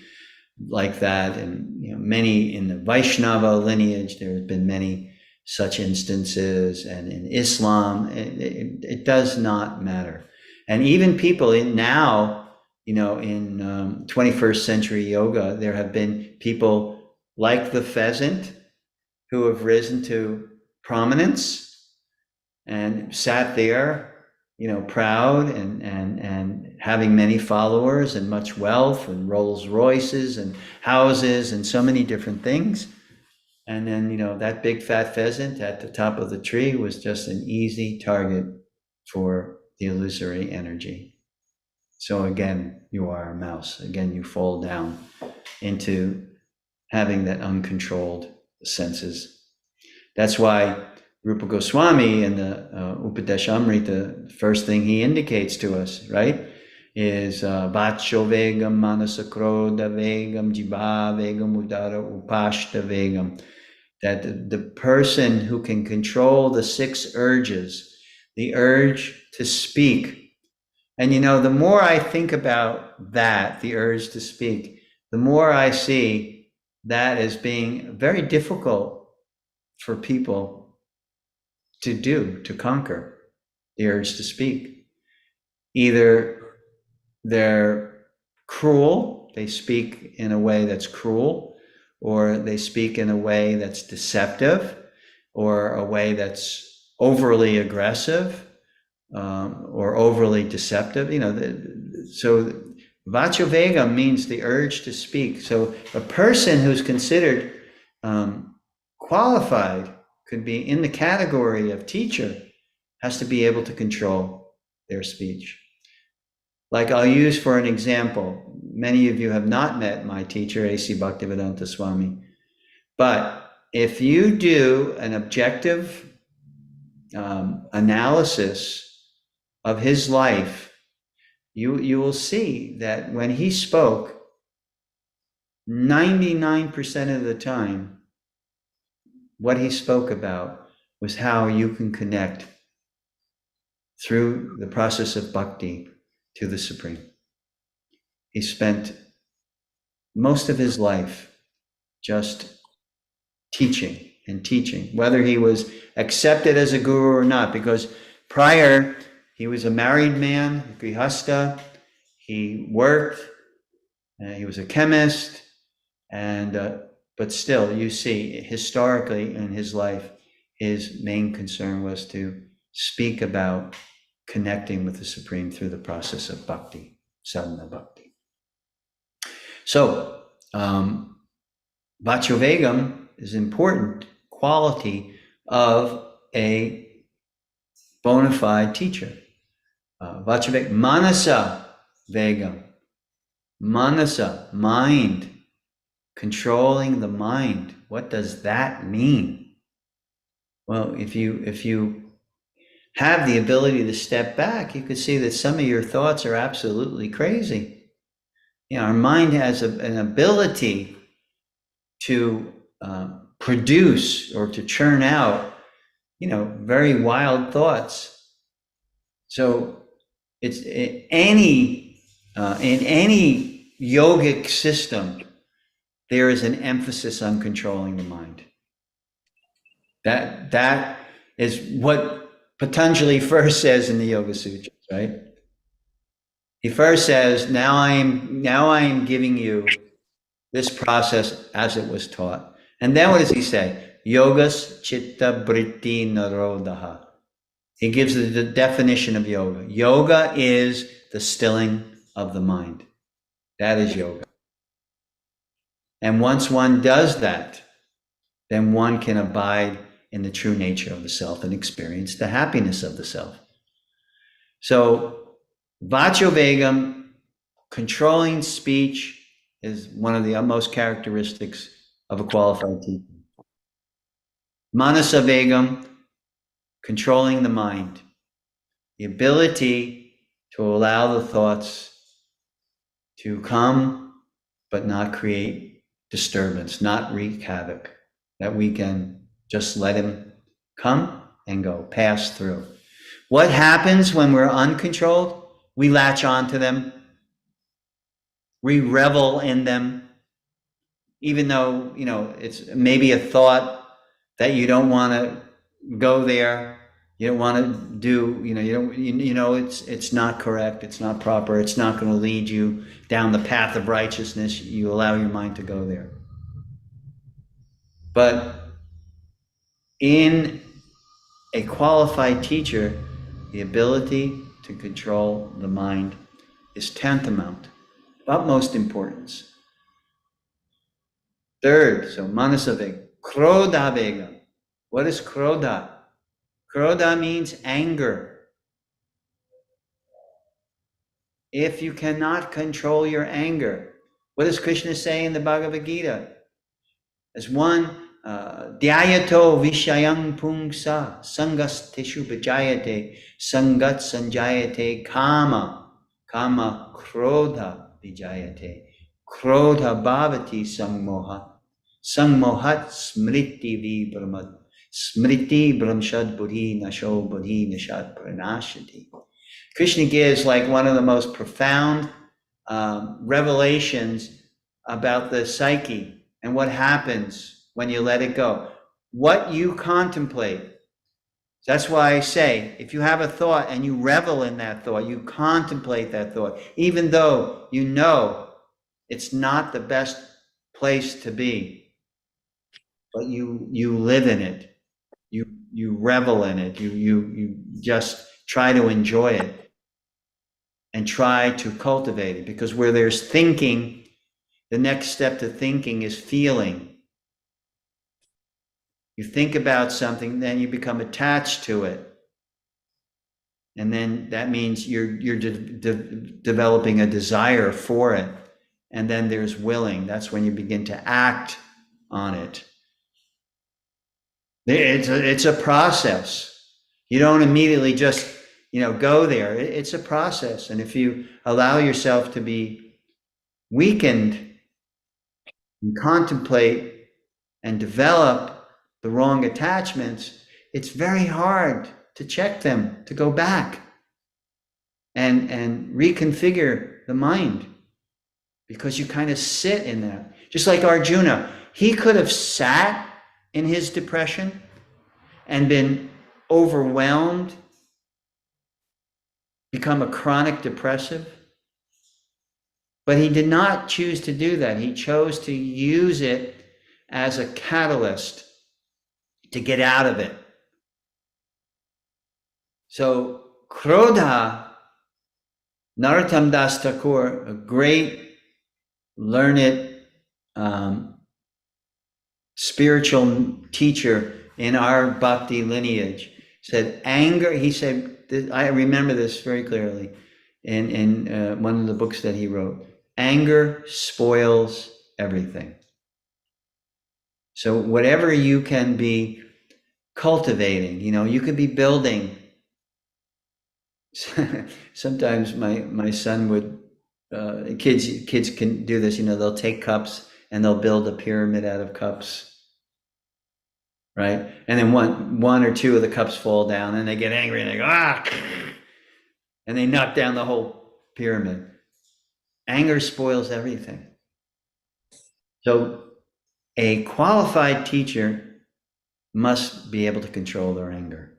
like that. And many in the Vaishnava lineage, there have been many such instances. And in Islam, it does not matter. And even people now, in 21st century yoga, there have been people like the pheasant who have risen to prominence and sat there, proud and having many followers and much wealth and Rolls Royces and houses and so many different things. And then, that big fat pheasant at the top of the tree was just an easy target for the illusory energy. So again, you are a mouse. Again, you fall down into having that uncontrolled senses. That's why Rupa Goswami in the Upadeshamrita, the first thing he indicates to us, right, is Vacho Vegam, Manasakroda Vegam, Jiva Vegam, Udara Upashta Vegam. That the person who can control the 6 urges, the urge to speak. And the more I think about that, the urge to speak, the more I see that as being very difficult for people to conquer, the urge to speak. Either they're cruel, they speak in a way that's cruel, or they speak in a way that's deceptive, or a way that's overly aggressive, or overly deceptive. So Vacho Vega means the urge to speak. So a person who's considered qualified, could be in the category of teacher, has to be able to control their speech. Like I'll use for an example, many of you have not met my teacher, A.C. Bhaktivedanta Swami, but if you do an objective analysis of his life, you will see that when he spoke, 99% of the time, what he spoke about was how you can connect through the process of bhakti to the Supreme. He spent most of his life just teaching and teaching, whether he was accepted as a guru or not, because prior he was a married man, grihasta, he worked, he was a chemist, and but still, you see, historically in his life, his main concern was to speak about connecting with the Supreme through the process of bhakti, sadhana bhakti. So, Vachovegam is an important quality of a bona fide teacher. Vachovegam, Manasa Vegam. Manasa, mind, controlling the mind. What does that mean? Well, if you have the ability to step back, you could see that some of your thoughts are absolutely crazy. Our mind has an ability to produce or to churn out, very wild thoughts. So it's in any yogic system, there is an emphasis on controlling the mind. That is what Patanjali first says in the Yoga Sutras, right? He first says, now I am giving you this process as it was taught. And then what does he say? Yogas chitta britti narodaha. He gives the definition of yoga. Yoga is the stilling of the mind. That is yoga. And once one does that, then one can abide in the true nature of the self and experience the happiness of the self. So, Vachovegam, controlling speech, is one of the utmost characteristics of a qualified teacher. Manasavegam, controlling the mind, the ability to allow the thoughts to come but not create disturbance, not wreak havoc, that we can just let him come and go, pass through. What happens when we're uncontrolled? We latch onto them. We revel in them, even though, it's maybe a thought that you don't want to go there. You don't want to do, it's not correct. It's not proper. It's not going to lead you down the path of righteousness. You allow your mind to go there. But in a qualified teacher, the ability to control the mind is tantamount, of utmost importance. Third, so manasavega, krodha vega. What is krodha? Krodha means anger. If you cannot control your anger, what does Krishna say in the Bhagavad Gita? As one, dhyayato vishayam pungsa sangas teshu vijayate sangat sanjayate kama krodha vijayate krodha bhavati sangmohat smriti vibramad smriti brahmshad buddhi nasho buddhi nishad pranashati. Krishna gives like one of the most profound revelations about the psyche and what happens when you let it go. What you contemplate. That's why I say, if you have a thought and you revel in that thought, you contemplate that thought, even though you know it's not the best place to be, but you live in it. You revel in it. You just try to enjoy it and try to cultivate it, because where there's thinking, the next step to thinking is feeling. You think about something, then you become attached to it. And then that means you're developing a desire for it. And then there's willing. That's when you begin to act on it. It's a process. You don't immediately just, go there. It's a process. And if you allow yourself to be weakened and contemplate and develop the wrong attachments, it's very hard to check them, to go back and reconfigure the mind, because you kind of sit in that. Just like Arjuna, he could have sat in his depression and been overwhelmed, become a chronic depressive, but he did not choose to do that. He chose to use it as a catalyst to get out of it. So Krodha, Narottam Das Thakur, a great learned spiritual teacher in our bhakti lineage, said anger, he said, I remember this very clearly in one of the books that he wrote, Anger spoils everything. So whatever you can be cultivating, you could be building. Sometimes my son would, kids can do this, they'll take cups and they'll build a pyramid out of cups, right? And then one or two of the cups fall down and they get angry and they go, and they knock down the whole pyramid. Anger spoils everything. So a qualified teacher must be able to control their anger,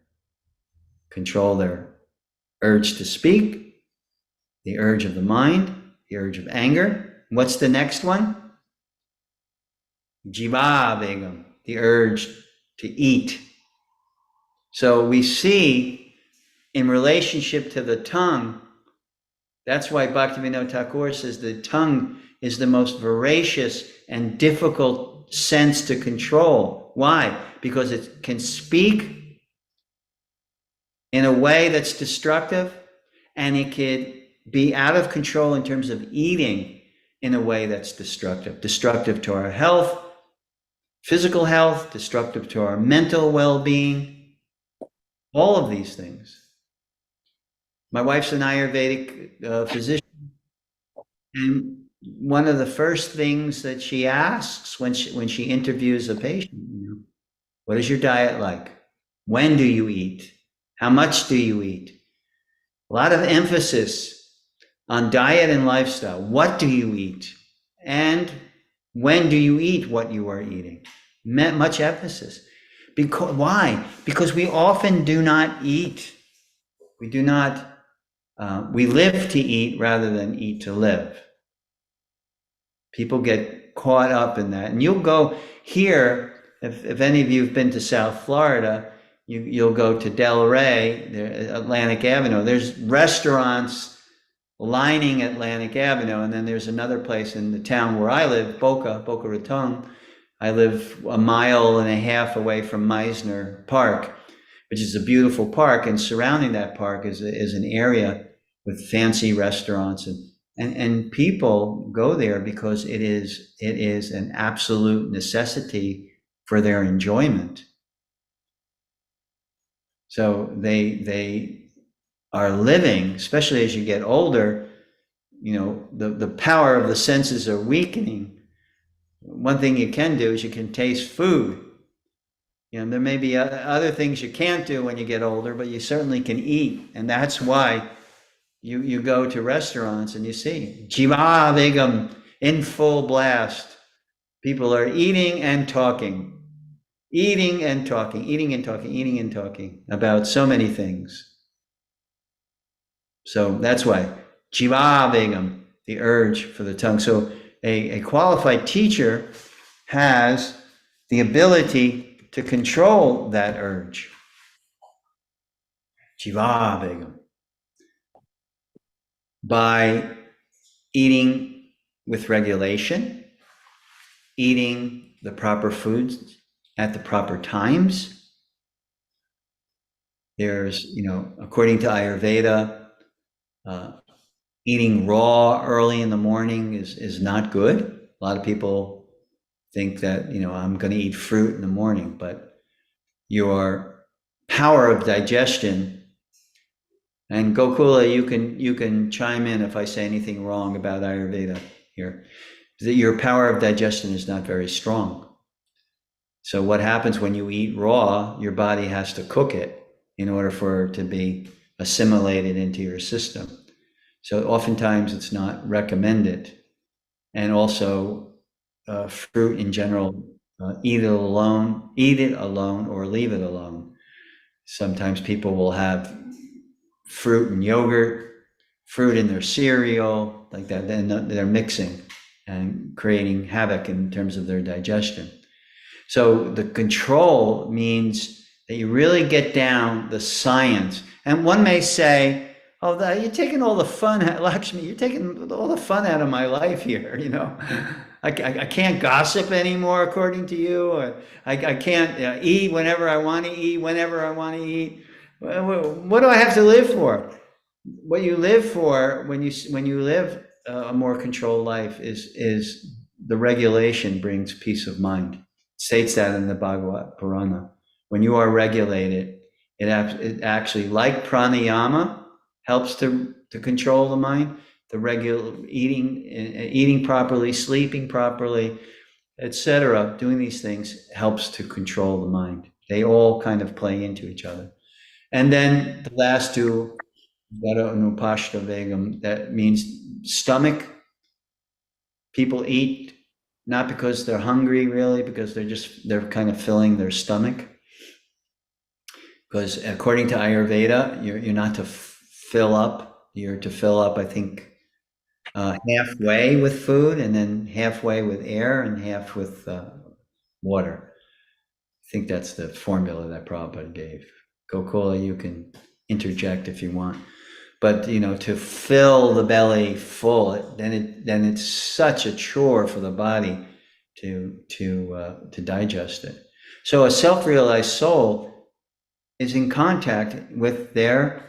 control their urge to speak, the urge of the mind, the urge of anger. What's the next one? Jiva Vegam, the urge to eat. So we see in relationship to the tongue, that's why Bhaktivinoda Thakur says the tongue is the most voracious and difficult sense to control. Why? Because it can speak in a way that's destructive, and it could be out of control in terms of eating in a way that's destructive to our health, physical health, destructive to our mental well-being, all of these things. My wife's an Ayurvedic physician, and one of the first things that she asks when she interviews a patient, what is your diet like? When do you eat? How much do you eat? A lot of emphasis on diet and lifestyle. What do you eat? And when do you eat what you are eating? Much emphasis. Why? Because we often do not eat. We do not, we live to eat rather than eat to live. People get caught up in that. And you'll go here, if any of you have been to South Florida, you'll go to Del Rey, Atlantic Avenue. There's restaurants lining Atlantic Avenue, and then there's another place in the town where I live, Boca Raton. I live 1.5 miles away from Meisner Park, which is a beautiful park, and surrounding that park is an area with fancy restaurants, and people go there because it is an absolute necessity for their enjoyment. So they are living, especially as you get older, the power of the senses are weakening. One thing you can do is you can taste food. There may be other things you can't do when you get older, but you certainly can eat. And that's why you go to restaurants and you see Jiva Vegam in full blast. People are eating and talking about so many things. So that's why Jiva Vegam, the urge for the tongue. So a qualified teacher has the ability to control that urge. Jiva Vegam. By eating with regulation, eating the proper foods at the proper times. There's, according to Ayurveda, eating raw early in the morning is not good. A lot of people think that, I'm going to eat fruit in the morning, but your power of digestion, and Gokula, you can chime in if I say anything wrong about Ayurveda here, that your power of digestion is not very strong. So what happens when you eat raw, your body has to cook it in order for it to be assimilated into your system. So oftentimes it's not recommended. And also fruit in general, eat it alone or leave it alone. Sometimes people will have fruit and yogurt, fruit in their cereal, like that, then they're mixing and creating havoc in terms of their digestion. So the control means that you really get down the science. And one may say, oh, you're taking all the fun, Lakshmi, you're taking all the fun out of my life here, I can't gossip anymore, according to you. Or I can't eat whenever I want to eat, whenever I want to eat. What do I have to live for? What you live for when you live a more controlled life is the regulation brings peace of mind. It states that in the Bhagavad Purana. When you are regulated, it actually, like pranayama, helps to control the mind. The regular eating properly, sleeping properly, etc., doing these things helps to control the mind. They all kind of play into each other. And then the last two, Veda Anupashta Vegam, that means stomach. People eat not because they're hungry, really, because they're kind of filling their stomach. Because according to Ayurveda, you're not to fill up. You're to fill up, I think, halfway with food, and then halfway with air, and half with water. I think that's the formula that Prabhupada gave. Gokula, you can interject if you want. But to fill the belly full, then it's such a chore for the body to digest it. So a self-realized soul is in contact with the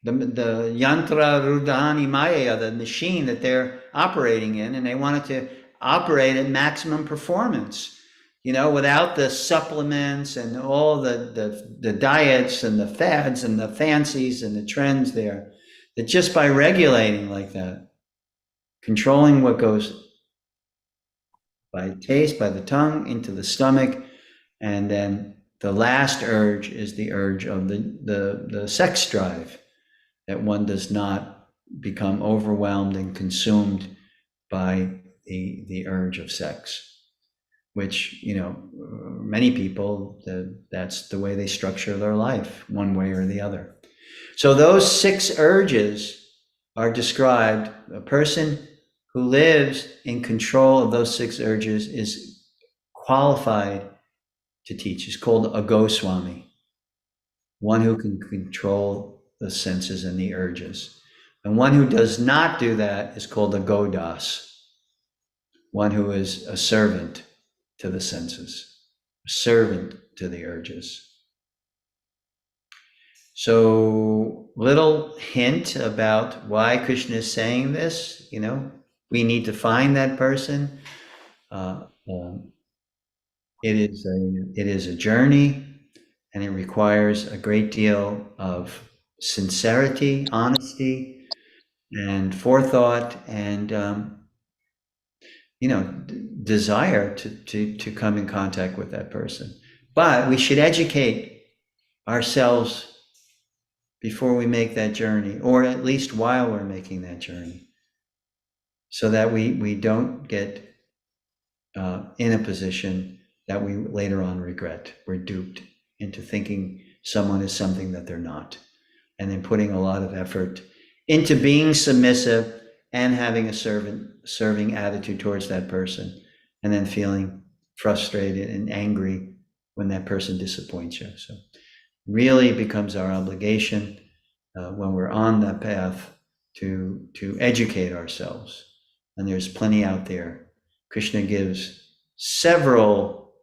yantra rudhani maya, the machine that they're operating in, and they want it to operate at maximum performance. Without the supplements and all the diets and the fads and the fancies and the trends there, that just by regulating like that, controlling what goes by taste, by the tongue, into the stomach, and then the last urge is the urge of the sex drive, that one does not become overwhelmed and consumed by the urge of sex. Which, many people, that's the way they structure their life, one way or the other. So those 6 urges are described. A person who lives in control of those 6 urges is qualified to teach. Is called a Goswami, one who can control the senses and the urges. And one who does not do that is called a Godas, one who is a servant to the senses, servant to the urges. So, little hint about why Krishna is saying this. We need to find that person. It is a journey, and it requires a great deal of sincerity, honesty, and forethought, and desire to come in contact with that person. But we should educate ourselves before we make that journey, or at least while we're making that journey, so that we don't get in a position that we later on regret. We're duped into thinking someone is something that they're not, and then putting a lot of effort into being submissive and having a serving attitude towards that person, and then feeling frustrated and angry when that person disappoints you. So really becomes our obligation when we're on that path to educate ourselves. And there's plenty out there. Krishna gives several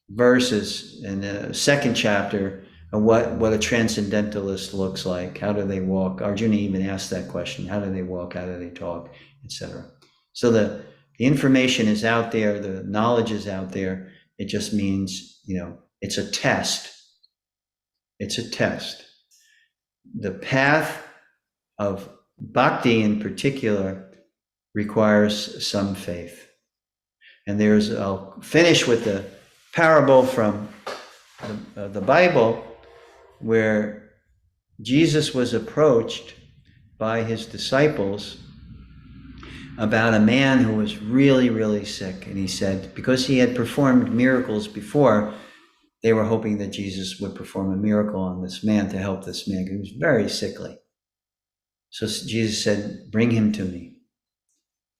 verses in the 2nd chapter of what a transcendentalist looks like. How do they walk? Arjuna even asked that question. How do they walk? How do they talk? Etc. So the information is out there. The knowledge is out there. It just means, it's a test. It's a test. The path of bhakti in particular requires some faith. And I'll finish with the parable from the Bible, where Jesus was approached by his disciples about a man who was really, really sick. And he said, because he had performed miracles before, they were hoping that Jesus would perform a miracle on this man to help this man. He was very sickly. So Jesus said, bring him to me.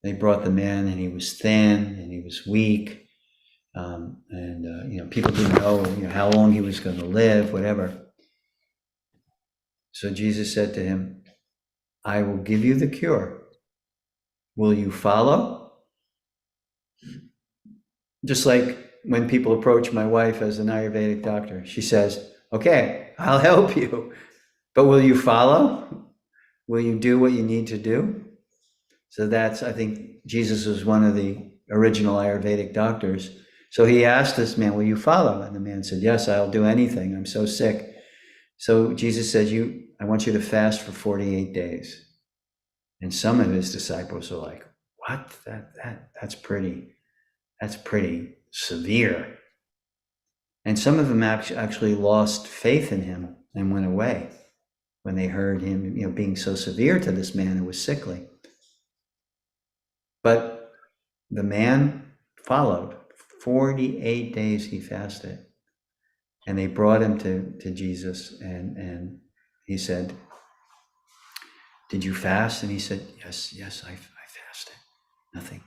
They brought the man, and he was thin and he was weak. People didn't know, how long he was going to live, whatever. So Jesus said to him, I will give you the cure. Will you follow? Just like when people approach my wife as an Ayurvedic doctor, she says, okay, I'll help you, but will you follow? Will you do what you need to do? So that's, I think Jesus was one of the original Ayurvedic doctors. So he asked this man, will you follow? And the man said, yes, I'll do anything. I'm so sick. So Jesus said, I want you to fast for 48 days. And some of his disciples are like, what? That's pretty severe. And some of them actually lost faith in him and went away when they heard him, being so severe to this man who was sickly. But the man followed. 48 days he fasted. And they brought him to Jesus, and he said, did you fast? And he said, yes, I fasted. Nothing.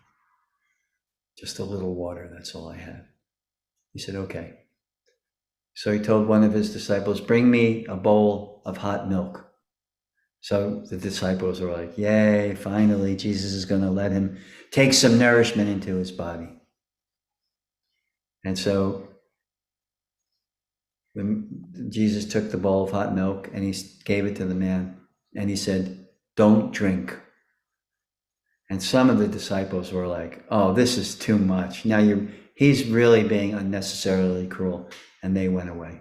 Just a little water, that's all I had. He said, okay. So he told one of his disciples, bring me a bowl of hot milk. So the disciples were like, yay, finally, Jesus is going to let him take some nourishment into his body. And so when Jesus took the bowl of hot milk and he gave it to the man, and he said, don't drink. And some of the disciples were like, oh, this is too much. Now he's really being unnecessarily cruel. And they went away.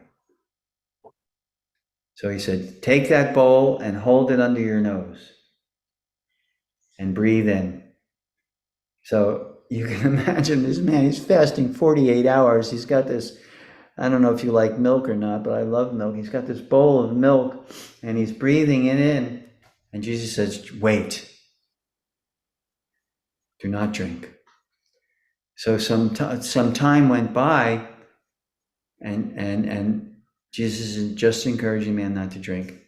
So he said, take that bowl and hold it under your nose and breathe in. So you can imagine this man, he's fasting 48 hours. He's got this, I don't know if you like milk or not, but I love milk. He's got this bowl of milk and he's breathing it in. And Jesus says, wait, do not drink. So some time went by, and Jesus is just encouraging man not to drink.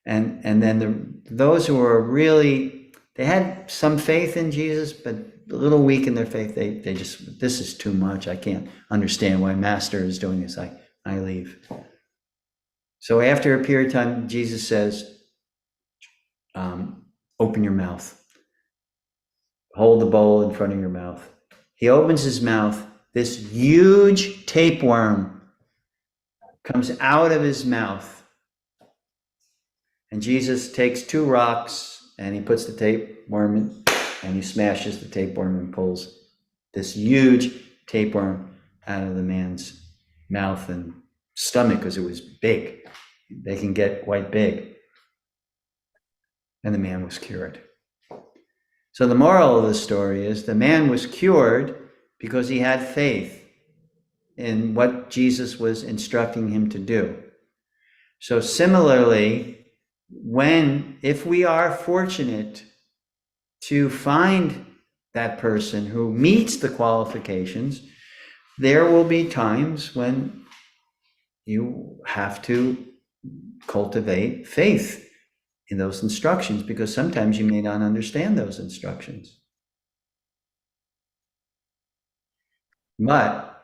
And then those who were really, they had some faith in Jesus, but a little weak in their faith, they just, this is too much. I can't understand why Master is doing this. I leave. So after a period of time, Jesus says, open your mouth. Hold the bowl in front of your mouth. He opens his mouth. This huge tapeworm comes out of his mouth. And Jesus takes 2 rocks and he puts the tapeworm in, and he smashes the tapeworm and pulls this huge tapeworm out of the man's mouth and stomach, because it was big. They can get quite big. And the man was cured. So the moral of the story is the man was cured because he had faith in what Jesus was instructing him to do. So similarly, if we are fortunate to find that person who meets the qualifications, there will be times when you have to cultivate faith in those instructions, because sometimes you may not understand those instructions. But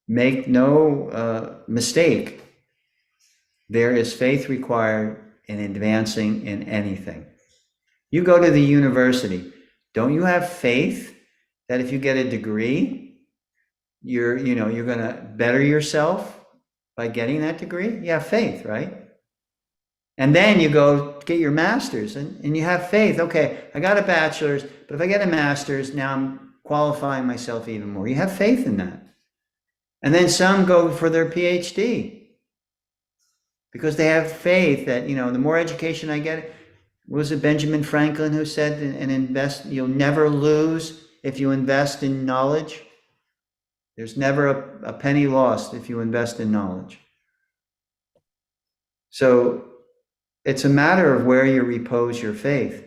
make no mistake, there is faith required in advancing in anything. You go to the university, don't you have faith that if you get a degree, you're going to better yourself by getting that degree? You have faith, right? And then you go get your master's and you have faith. Okay, I got a bachelor's, but if I get a master's, now I'm qualifying myself even more. You have faith in that. And then some go for their PhD because they have faith that, the more education I get, was it Benjamin Franklin who said, and invest, you'll never lose if you invest in knowledge? There's never a penny lost if you invest in knowledge. So it's a matter of where you repose your faith.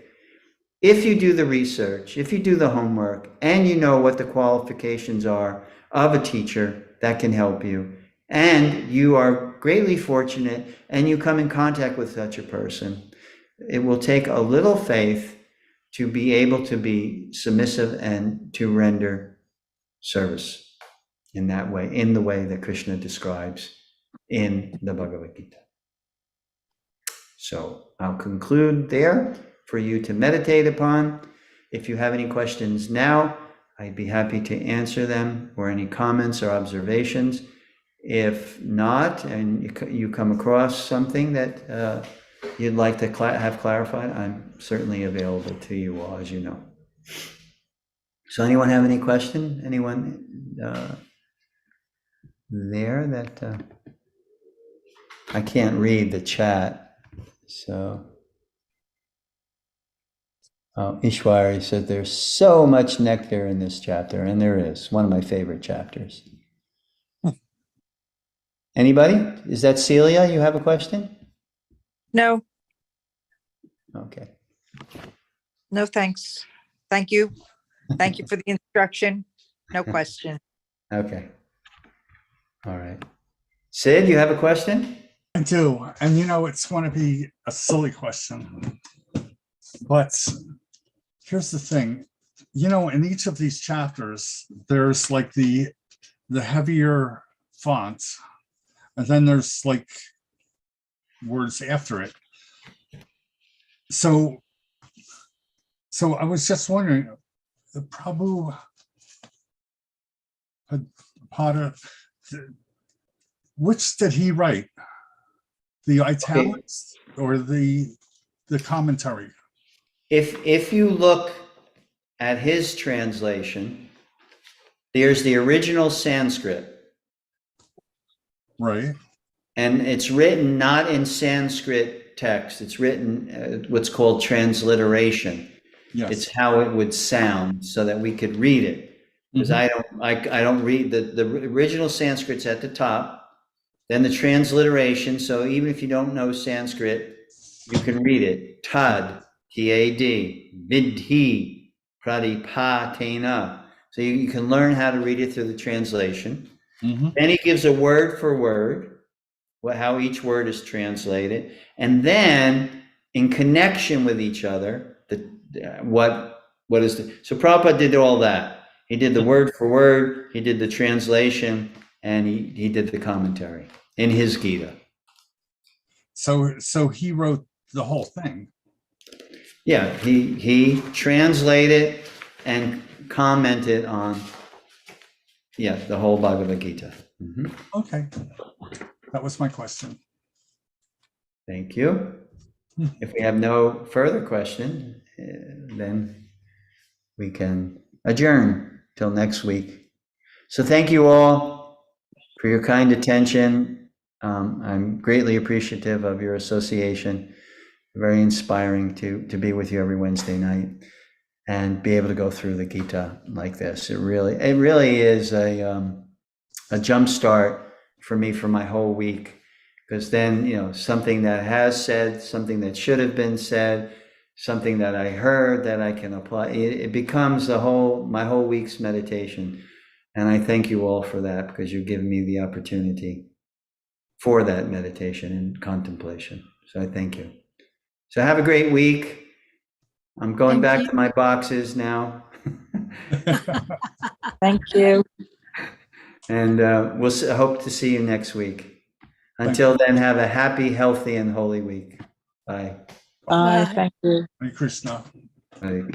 If you do the research, if you do the homework, and you know what the qualifications are of a teacher that can help you, and you are greatly fortunate and you come in contact with such a person, it will take a little faith to be able to be submissive and to render service in that way, in the way that Krishna describes in the Bhagavad Gita. So I'll conclude there for you to meditate upon. If you have any questions now, I'd be happy to answer them, or any comments or observations. If not, and you come across something that you'd like to have clarified, I'm certainly available to you all, as you know. So anyone have any question? Anyone there that I can't read the chat, so. Ishwari says there's so much nectar in this chapter, and there is. One of my favorite chapters. Anybody? Is that Celia? You have a question? No, Okay. no, thanks. Thank you. Thank you for the instruction. No question. Okay. All right. Sid, you have a question? I do. And it's going to be a silly question. But here's the thing. In each of these chapters, there's like the heavier font, and then there's like words after it. So I was just wondering, the Prabhu Pada, which did he write? The italics or the commentary? If you look at his translation, there's the original Sanskrit. Right. And it's written not in Sanskrit text. It's written what's called transliteration. Yes. It's how it would sound so that we could read it. Because I don't read the original Sanskrit's at the top, then the transliteration. So even if you don't know Sanskrit, you can read it. Tad, T-A-D, Vidhi, Pradipatena. So you can learn how to read it through the translation. Then he gives a word for word, how each word is translated. And then in connection with each other, what is the, so Prabhupada did all that. He did the word for word, he did the translation, and he did the commentary in his Gita. So he wrote the whole thing. Yeah, he translated and commented on, the whole Bhagavad Gita. Okay. That was my question. Thank you. If we have no further question, then we can adjourn till next week. So thank you all for your kind attention. I'm greatly appreciative of your association. Very inspiring to be with you every Wednesday night and be able to go through the Gita like this. It really is a jump start for me for my whole week. Because then, something that has said, something that should have been said, something that I heard that I can apply, it becomes my whole week's meditation. And I thank you all for that, because you've given me the opportunity for that meditation and contemplation. So I thank you. So have a great week. I'm going back to my boxes now. Thank you. And we'll hope to see you next week. Until then, have a happy, healthy, and holy week. Bye. Bye. Thank you. Hare Krishna. Bye.